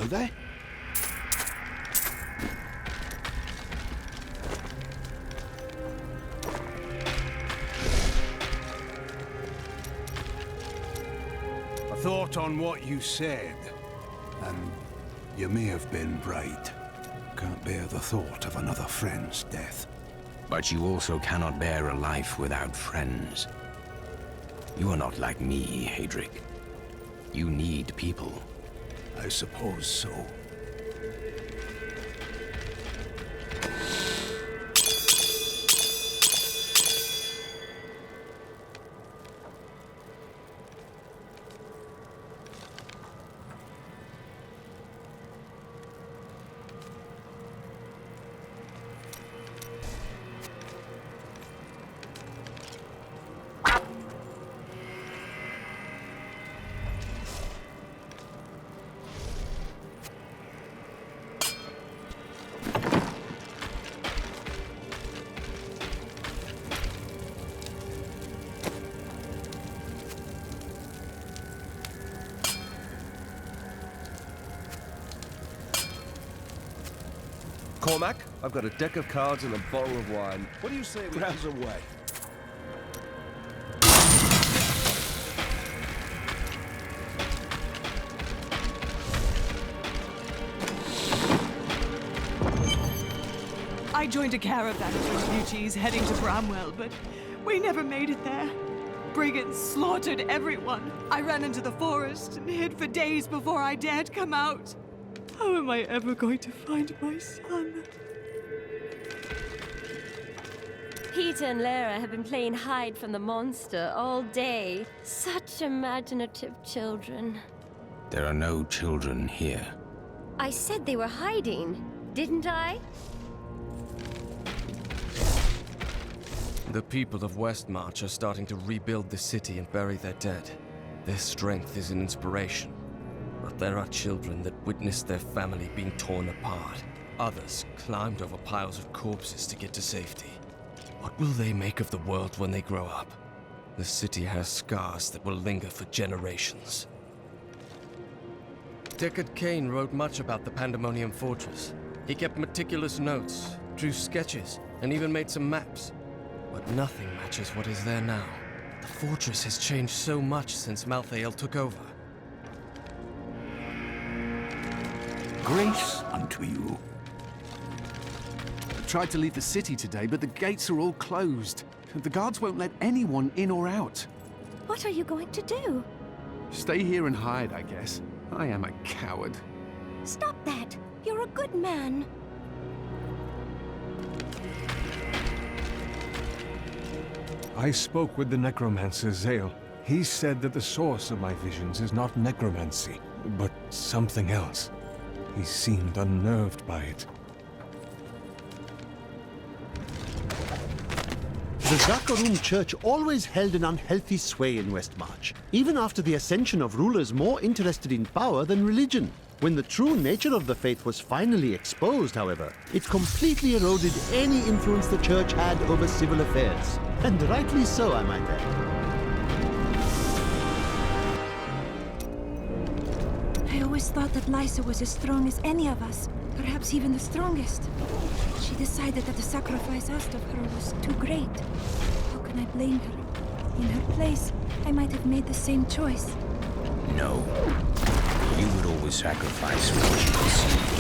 Hello there. I thought on what you said, and you may have been right. Can't bear the thought of another friend's death. But you also cannot bear a life without friends. You are not like me, Hadric. You need people. I suppose so. Cormac, I've got a deck of cards and a bottle of wine. What do you say we... Browse away. I joined a caravan of refugees heading to Bramwell, but we never made it there. Brigands slaughtered everyone. I ran into the forest and hid for days before I dared come out. How am I ever going to find my son? Peter and Lara have been playing hide from the monster all day. Such imaginative children. There are no children here. I said they were hiding, didn't I? The people of Westmarch are starting to rebuild the city and bury their dead. Their strength is an inspiration. But there are children that witnessed their family being torn apart. Others climbed over piles of corpses to get to safety. What will they make of the world when they grow up? The city has scars that will linger for generations. Deckard Cain wrote much about the Pandemonium fortress. He kept meticulous notes, drew sketches, and even made some maps. But nothing matches what is there now. The fortress has changed so much since Malthael took over. Grace unto you. I tried to leave the city today, but the gates are all closed. The guards won't let anyone in or out. What are you going to do? Stay here and hide, I guess. I am a coward. Stop that! You're a good man. I spoke with the Necromancer, Zale. He said that the source of my visions is not necromancy, but something else. He seemed unnerved by it. The Zakarum Church always held an unhealthy sway in Westmarch, even after the ascension of rulers more interested in power than religion. When the true nature of the faith was finally exposed, however, it completely eroded any influence the church had over civil affairs. And rightly so, I might add. I always thought that Lysa was as strong as any of us, perhaps even the strongest. She decided that the sacrifice asked of her was too great. How can I blame her? In her place, I might have made the same choice. No. You would always sacrifice for what you perceive.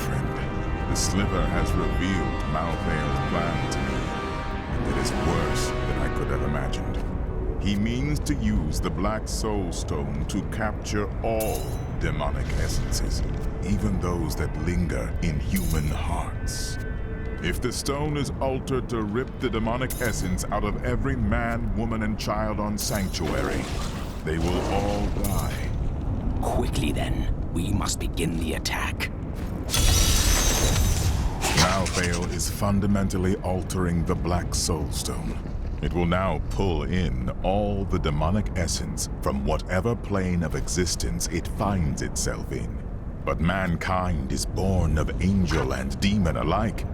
friend. The sliver has revealed Malthael's plan to me, and it is worse than I could have imagined. He means to use the Black Soul Stone to capture all demonic essences, even those that linger in human hearts. If the stone is altered to rip the demonic essence out of every man, woman, and child on Sanctuary, they will all die. Quickly then, we must begin the attack. Malthael is fundamentally altering the Black Soul Stone. It will now pull in all the demonic essence from whatever plane of existence it finds itself in. But mankind is born of angel and demon alike.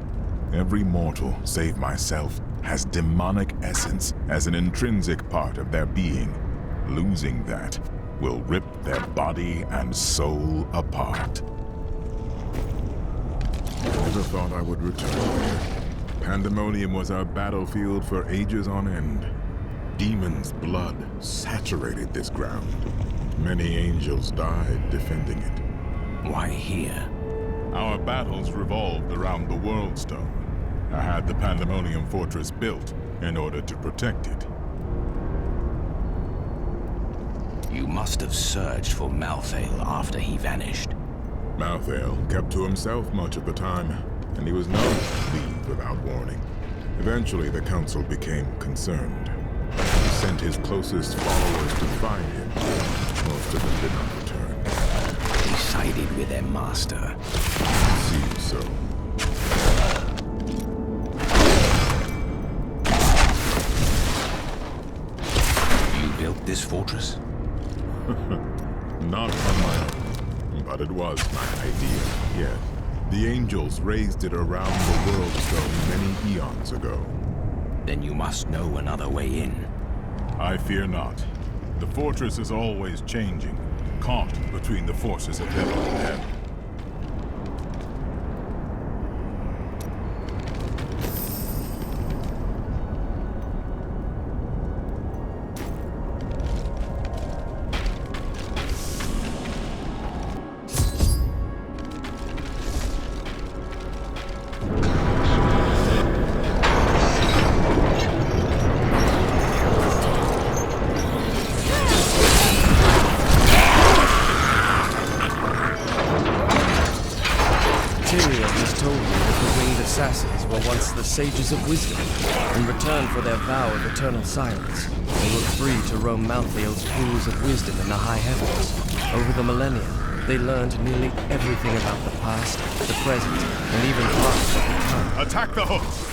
Every mortal, save myself, has demonic essence as an intrinsic part of their being. Losing that will rip their body and soul apart. I never thought I would return here. Pandemonium was our battlefield for ages on end. Demons' blood saturated this ground. Many angels died defending it. Why here? Our battles revolved around the World Stone. I had the Pandemonium Fortress built in order to protect it. You must have searched for Malthael after he vanished. Malthael kept to himself much of the time, and he was known to leave without warning. Eventually, the Council became concerned. He sent his closest followers to find him. Most of them did not return. They sided with their master. Seems so. You built this fortress? Not on my own, but it was my idea, yes. The angels raised it around the World Stone many eons ago. Then you must know another way in. I fear not. The fortress is always changing, caught between the forces of heaven and hell. Tyrael has told me that the winged assassins were once the sages of wisdom. In return for their vow of eternal silence, they were free to roam Malthael's pools of wisdom in the high heavens. Over the millennia, they learned nearly everything about the past, the present, and even parts of the come. Attack the hooks!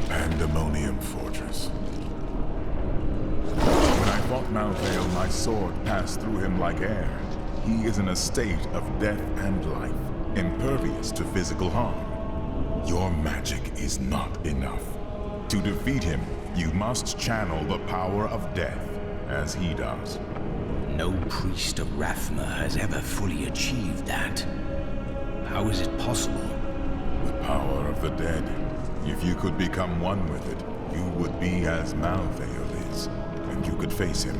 Pandemonium Fortress. When I fought Malthael, my sword passed through him like air. He is in a state of death and life, impervious to physical harm. Your magic is not enough. To defeat him, you must channel the power of death, as he does. No priest of Rathma has ever fully achieved that. How is it possible? The power of the dead. If you could become one with it, you would be as Malthael is, and you could face him.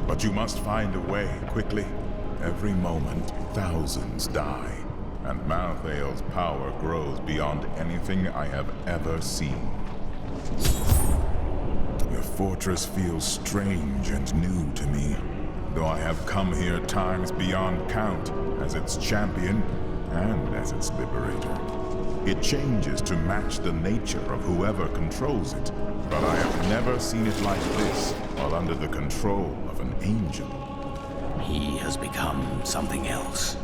But you must find a way, quickly. Every moment, thousands die, and Malthael's power grows beyond anything I have ever seen. The fortress feels strange and new to me, though I have come here times beyond count as its champion and as its liberator. It changes to match the nature of whoever controls it, but I have never seen it like this while under the control of an angel. He has become something else.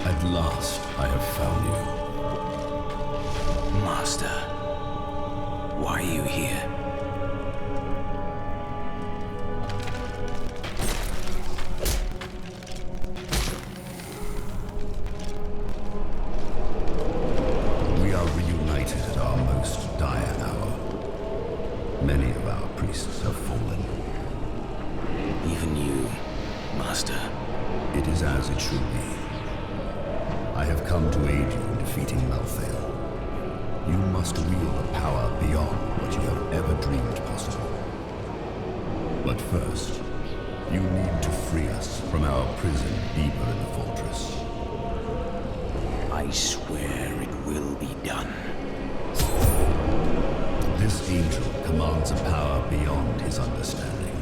At last, I have found you. Master, why are you here? We are reunited at our most dire hour. Many of our priests have fallen. Even you, Master. It is as it should be. I have come to aid you in defeating Malthael. You must wield a power beyond what you have ever dreamed possible. But first, you need to free us from our prison deeper in the fortress. I swear it will be done. This angel commands a power beyond his understanding.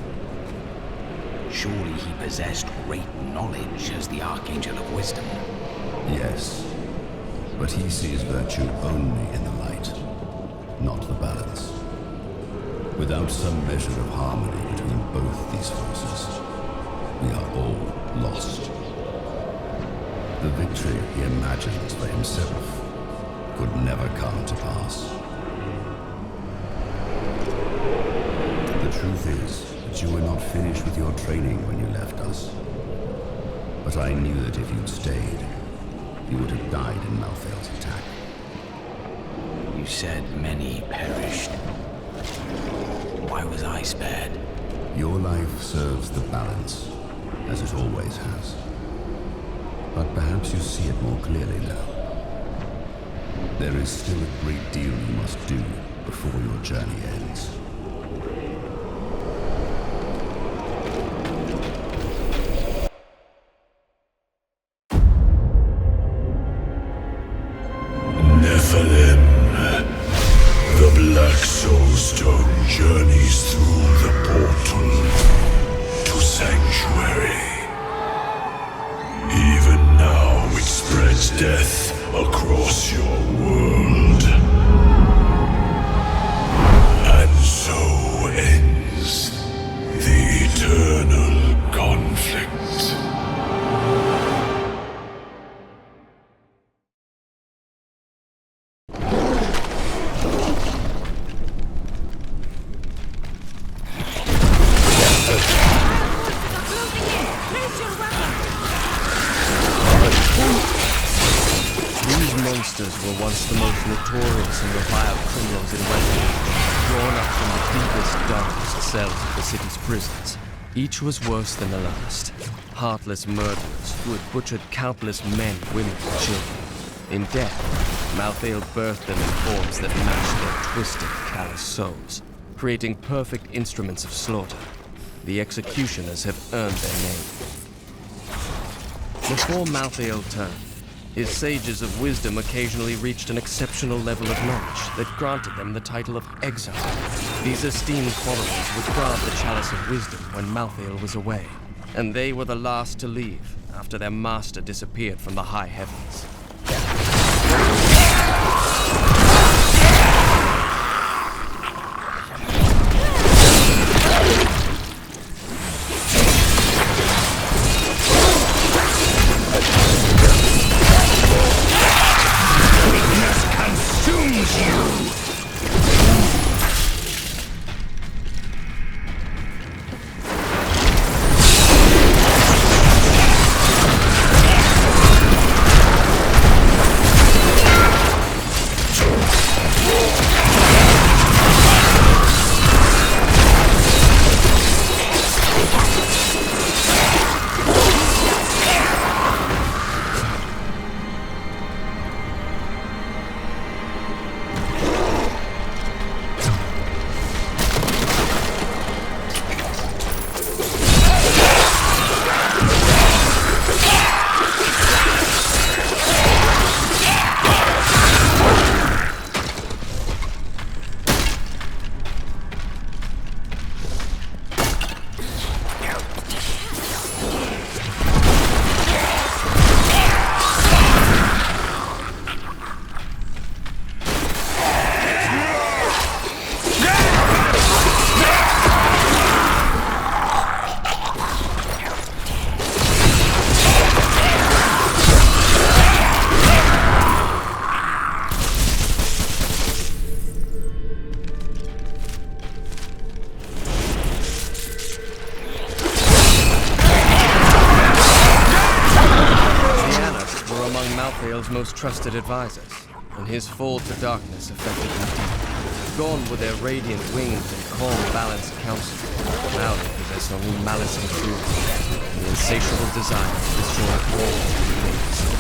Surely he possessed great knowledge as the Archangel of Wisdom. Yes, but he sees virtue only in the light, not the balance. Without some measure of harmony between both these forces, we are all lost. The victory he imagines for himself could never come to pass. The truth is that you were not finished with your training when you left us. But I knew that if you'd stayed, you would have died in Malthael's attack. You said many perished. Why was I spared? Your life serves the balance, as it always has. But perhaps you see it more clearly now. There is still a great deal you must do before your journey ends. The Black Soulstone journeys through the portal to Sanctuary. Even now it spreads death across your world. And so ends the eternal conflict. Were once the most notorious and reviled criminals in Westmarch, drawn up from the deepest, darkest cells of the city's prisons. Each was worse than the last. Heartless murderers who had butchered countless men, women, and children. In death, Malthael birthed them in forms that matched their twisted, callous souls, creating perfect instruments of slaughter. The executioners have earned their name. Before Malthael turned, his sages of wisdom occasionally reached an exceptional level of knowledge that granted them the title of Exile. These esteemed followers would guard the Chalice of Wisdom when Malthael was away, and they were the last to leave after their master disappeared from the high heavens. Tyrael's most trusted advisors, and his fall to darkness affected them deeply. Gone were their radiant wings and calm, balanced counsel. Now they possess only malice and cruelty, and the insatiable desire to destroy all human beings.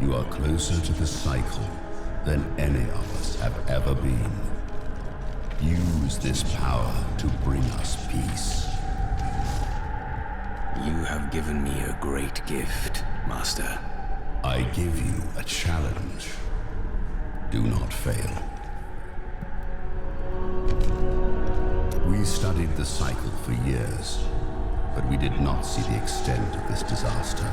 You are closer to the cycle than any of us have ever been. Use this power to bring us peace. You have given me a great gift, Master. I give you a challenge. Do not fail. We studied the cycle for years, but we did not see the extent of this disaster.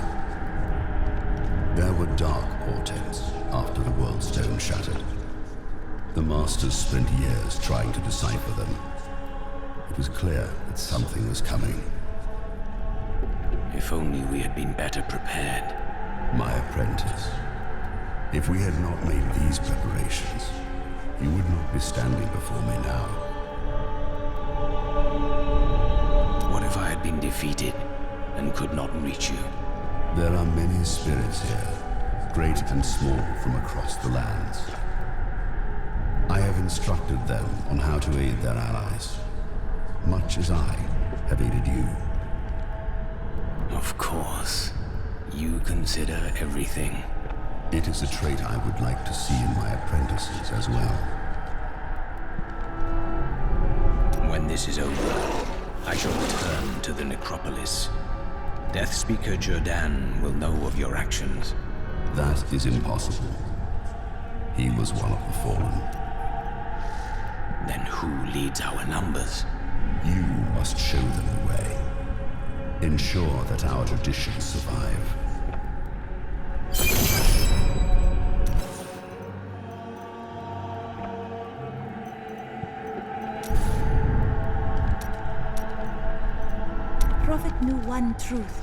There were dark portents after the World Stone shattered. The Masters spent years trying to decipher them. It was clear that something was coming. If only we had been better prepared. My apprentice, if we had not made these preparations, you would not be standing before me now. What if I had been defeated and could not reach you? There are many spirits here, great and small from across the lands. I have instructed them on how to aid their allies, much as I have aided you. Of course. You consider everything. It is a trait I would like to see in my apprentices as well. When this is over, I shall return to the necropolis. Death Speaker Jordan will know of your actions. That is impossible. He was one of the fallen. Then who leads our numbers? You must show them the way. Ensure that our traditions survive. The Prophet knew one truth.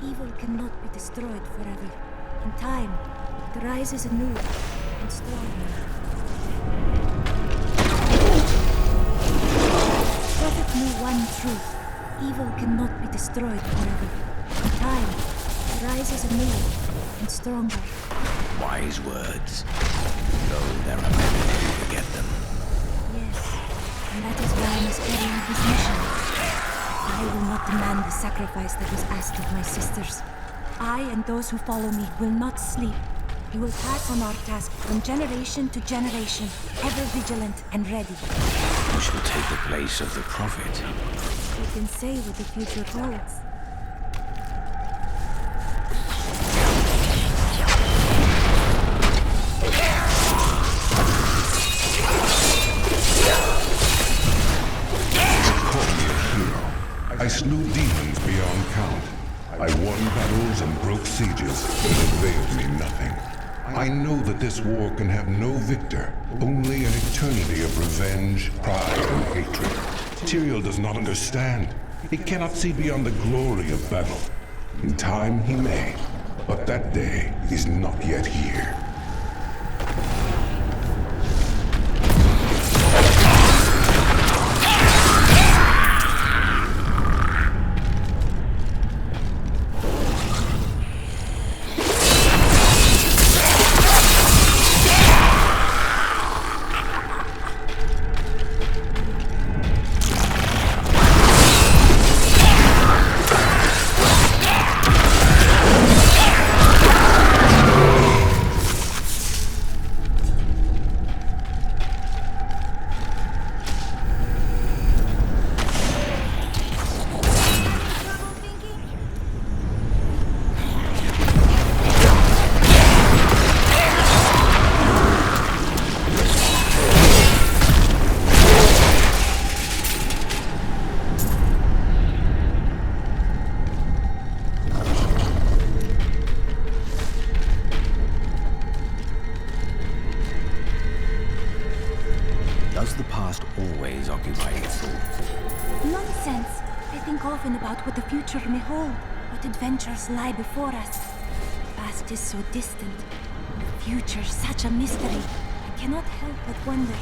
Evil cannot be destroyed forever. In time, it rises anew and stronger. The Prophet knew one truth. Evil cannot be destroyed forever. In time, it rises anew and stronger. Wise words. Though there are many who forget them. Yes, and that is why I must carry out his mission. I will not demand the sacrifice that was asked of my sisters. I and those who follow me will not sleep. We will pass on our task from generation to generation, ever vigilant and ready. Who shall take the place of the prophet? Who can say what the future holds? I slew demons beyond count. I won battles and broke sieges, but it availed me nothing. I know that this war can have no victor, only an eternity of revenge, pride, and hatred. Tyrael does not understand. He cannot see beyond the glory of battle. In time he may, but that day is not yet here. Does the past always occupy your thoughts? Nonsense. I think often about what the future may hold, what adventures lie before us. The past is so distant. The future such a mystery. I cannot help but wonder.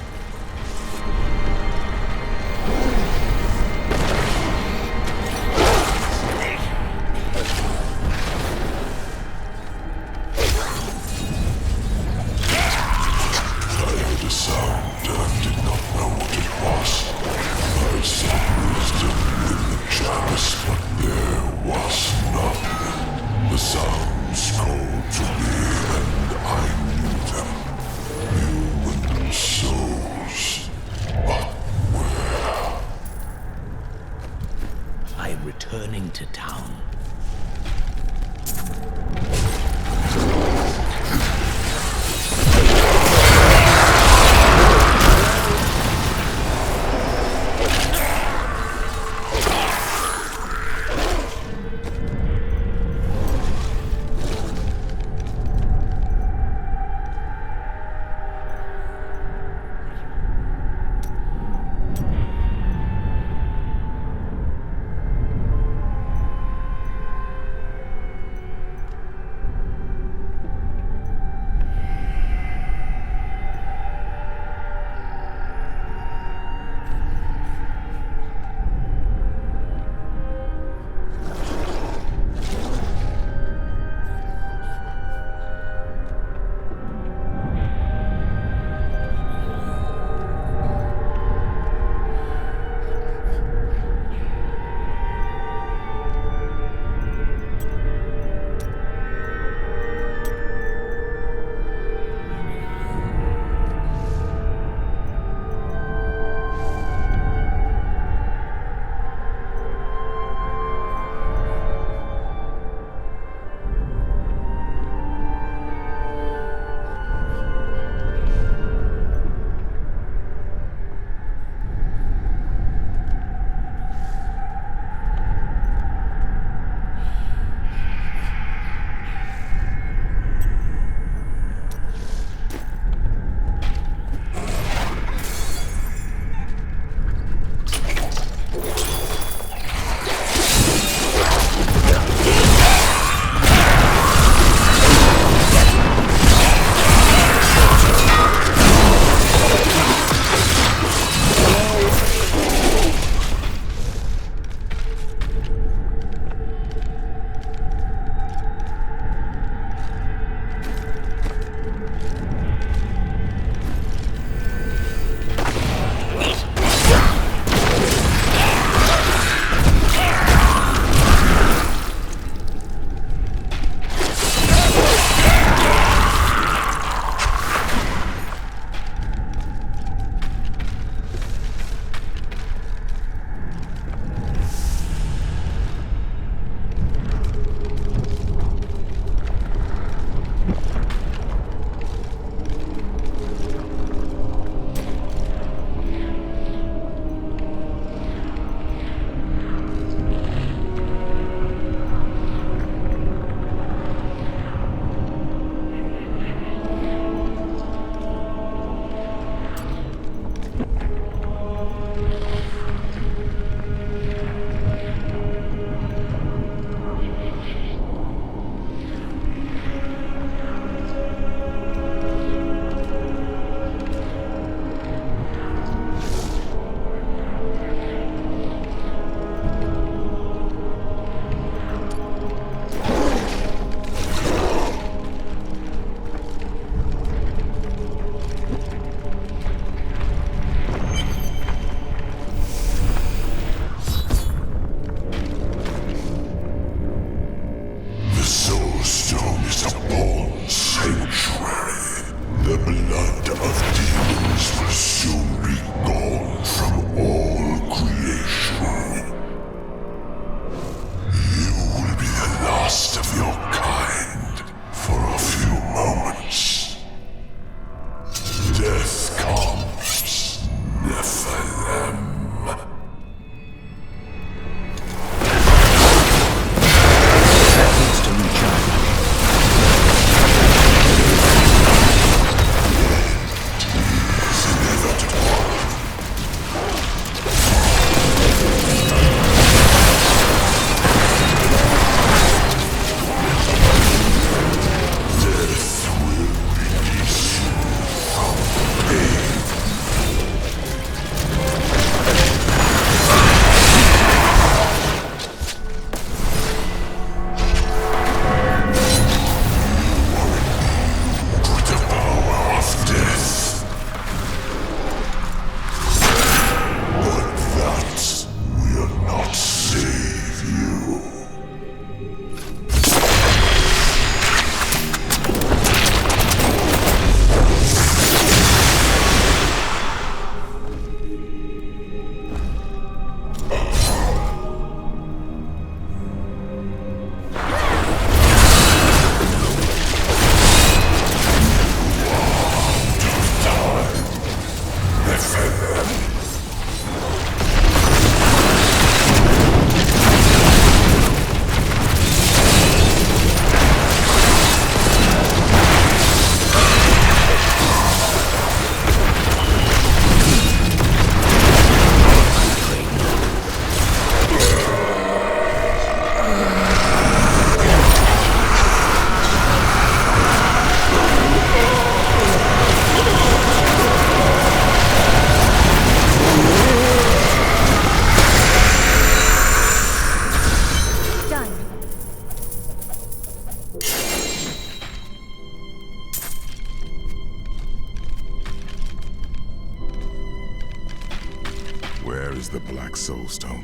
Where is the Black Soulstone?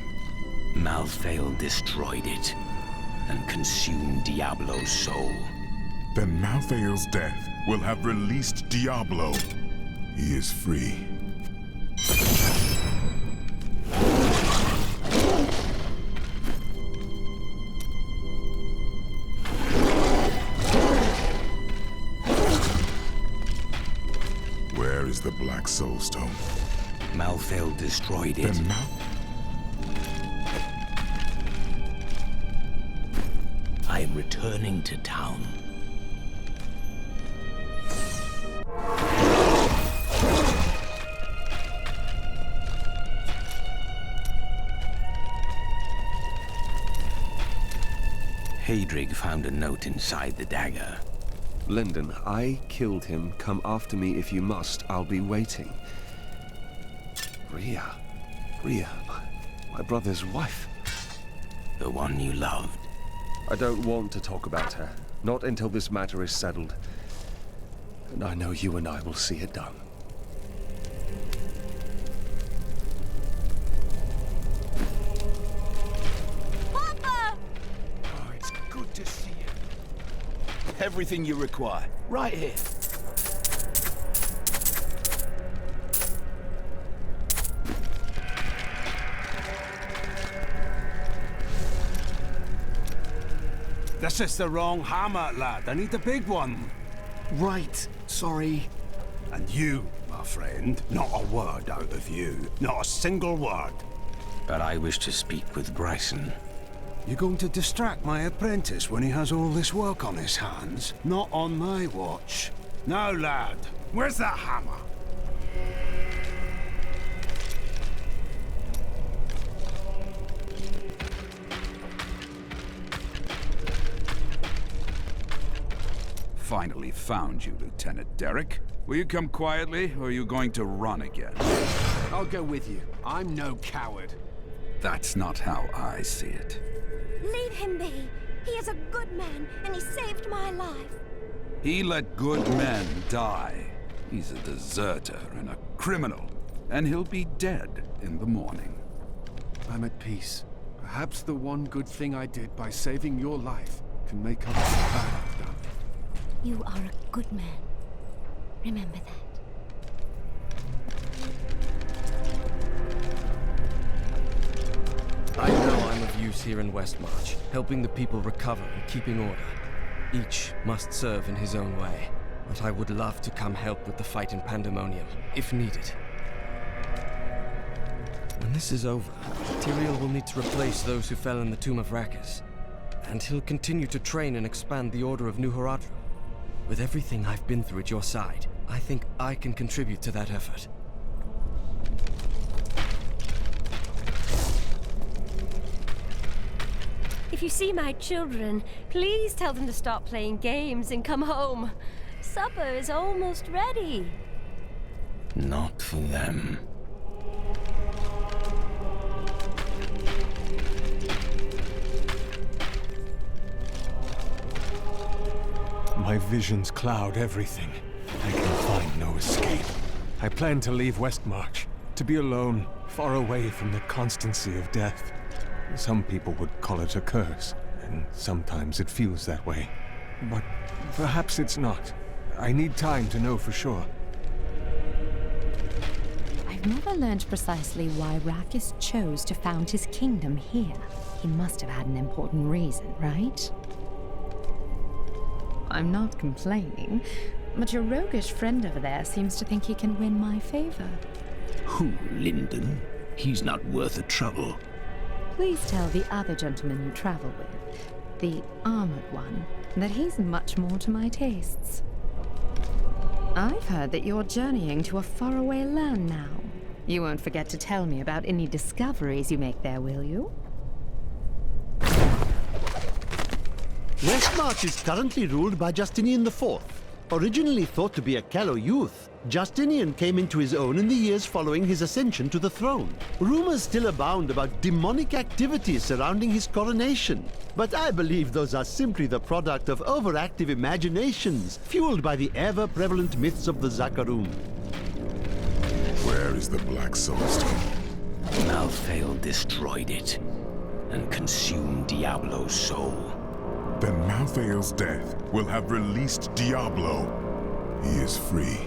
Malthael destroyed it and consumed Diablo's soul. Then Malthael's death will have released Diablo. He is free. Where is the Black Soulstone? Malthael destroyed it. Then I am returning to town. Hadrig found a note inside the dagger. Lyndon, I killed him. Come after me if you must. I'll be waiting. Rhea, my brother's wife. The one you loved. I don't want to talk about her. Not until this matter is settled. And I know you and I will see it done. Papa! Oh, it's good to see you. Everything you require, right here. This is the wrong hammer, lad. I need the big one. Right. Sorry. And you, my friend, not a word out of you. Not a single word. But I wish to speak with Bryson. You're going to distract my apprentice when he has all this work on his hands? Not on my watch. Now, lad, where's that hammer? Finally found you, Lieutenant Derek. Will you come quietly, or are you going to run again? I'll go with you. I'm no coward. That's not how I see it. Leave him be. He is a good man, and he saved my life. He let good men die. He's a deserter and a criminal, and he'll be dead in the morning. I'm at peace. Perhaps the one good thing I did by saving your life can make up for the bad I've done. You are a good man. Remember that. I know I'm of use here in Westmarch, helping the people recover and keeping order. Each must serve in his own way, but I would love to come help with the fight in Pandemonium, if needed. When this is over, Tyrael will need to replace those who fell in the Tomb of Rakis, and he'll continue to train and expand the Order of New Adria. With everything I've been through at your side, I think I can contribute to that effort. If you see my children, please tell them to stop playing games and come home. Supper is almost ready. Not for them. My visions cloud everything. I can find no escape. I plan to leave Westmarch, to be alone, far away from the constancy of death. Some people would call it a curse, and sometimes it feels that way. But perhaps it's not. I need time to know for sure. I've never learned precisely why Rakis chose to found his kingdom here. He must have had an important reason, right? I'm not complaining, but your roguish friend over there seems to think he can win my favor. Who, Lyndon? He's not worth the trouble. Please tell the other gentleman you travel with, the armored one, that he's much more to my tastes. I've heard that you're journeying to a faraway land now. You won't forget to tell me about any discoveries you make there, will you? Westmarch is currently ruled by Justinian IV. Originally thought to be a callow youth, Justinian came into his own in the years following his ascension to the throne. Rumors still abound about demonic activities surrounding his coronation, but I believe those are simply the product of overactive imaginations, fueled by the ever-prevalent myths of the Zakarum. Where is the Black Soulstone? Malthael destroyed it and consumed Diablo's soul. Then Malthael's death will have released Diablo. He is free.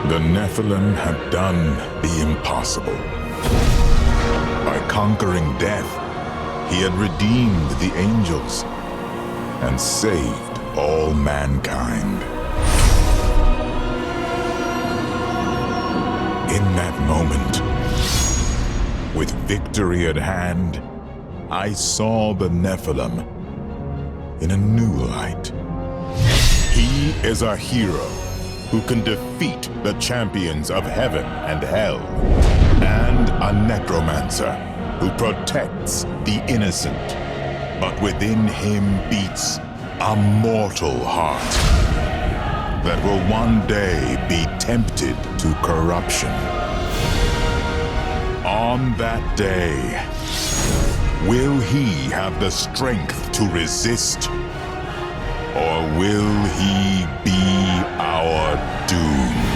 The Nephilim have done the impossible. By conquering death, he had redeemed the angels and saved all mankind. In that moment, with victory at hand, I saw the Nephilim in a new light. He is a hero who can defeat the champions of heaven and hell, and a necromancer who protects the innocent. But within him beats a mortal heart that will one day be tempted to corruption. On that day, will he have the strength to resist? Or will he be our doom?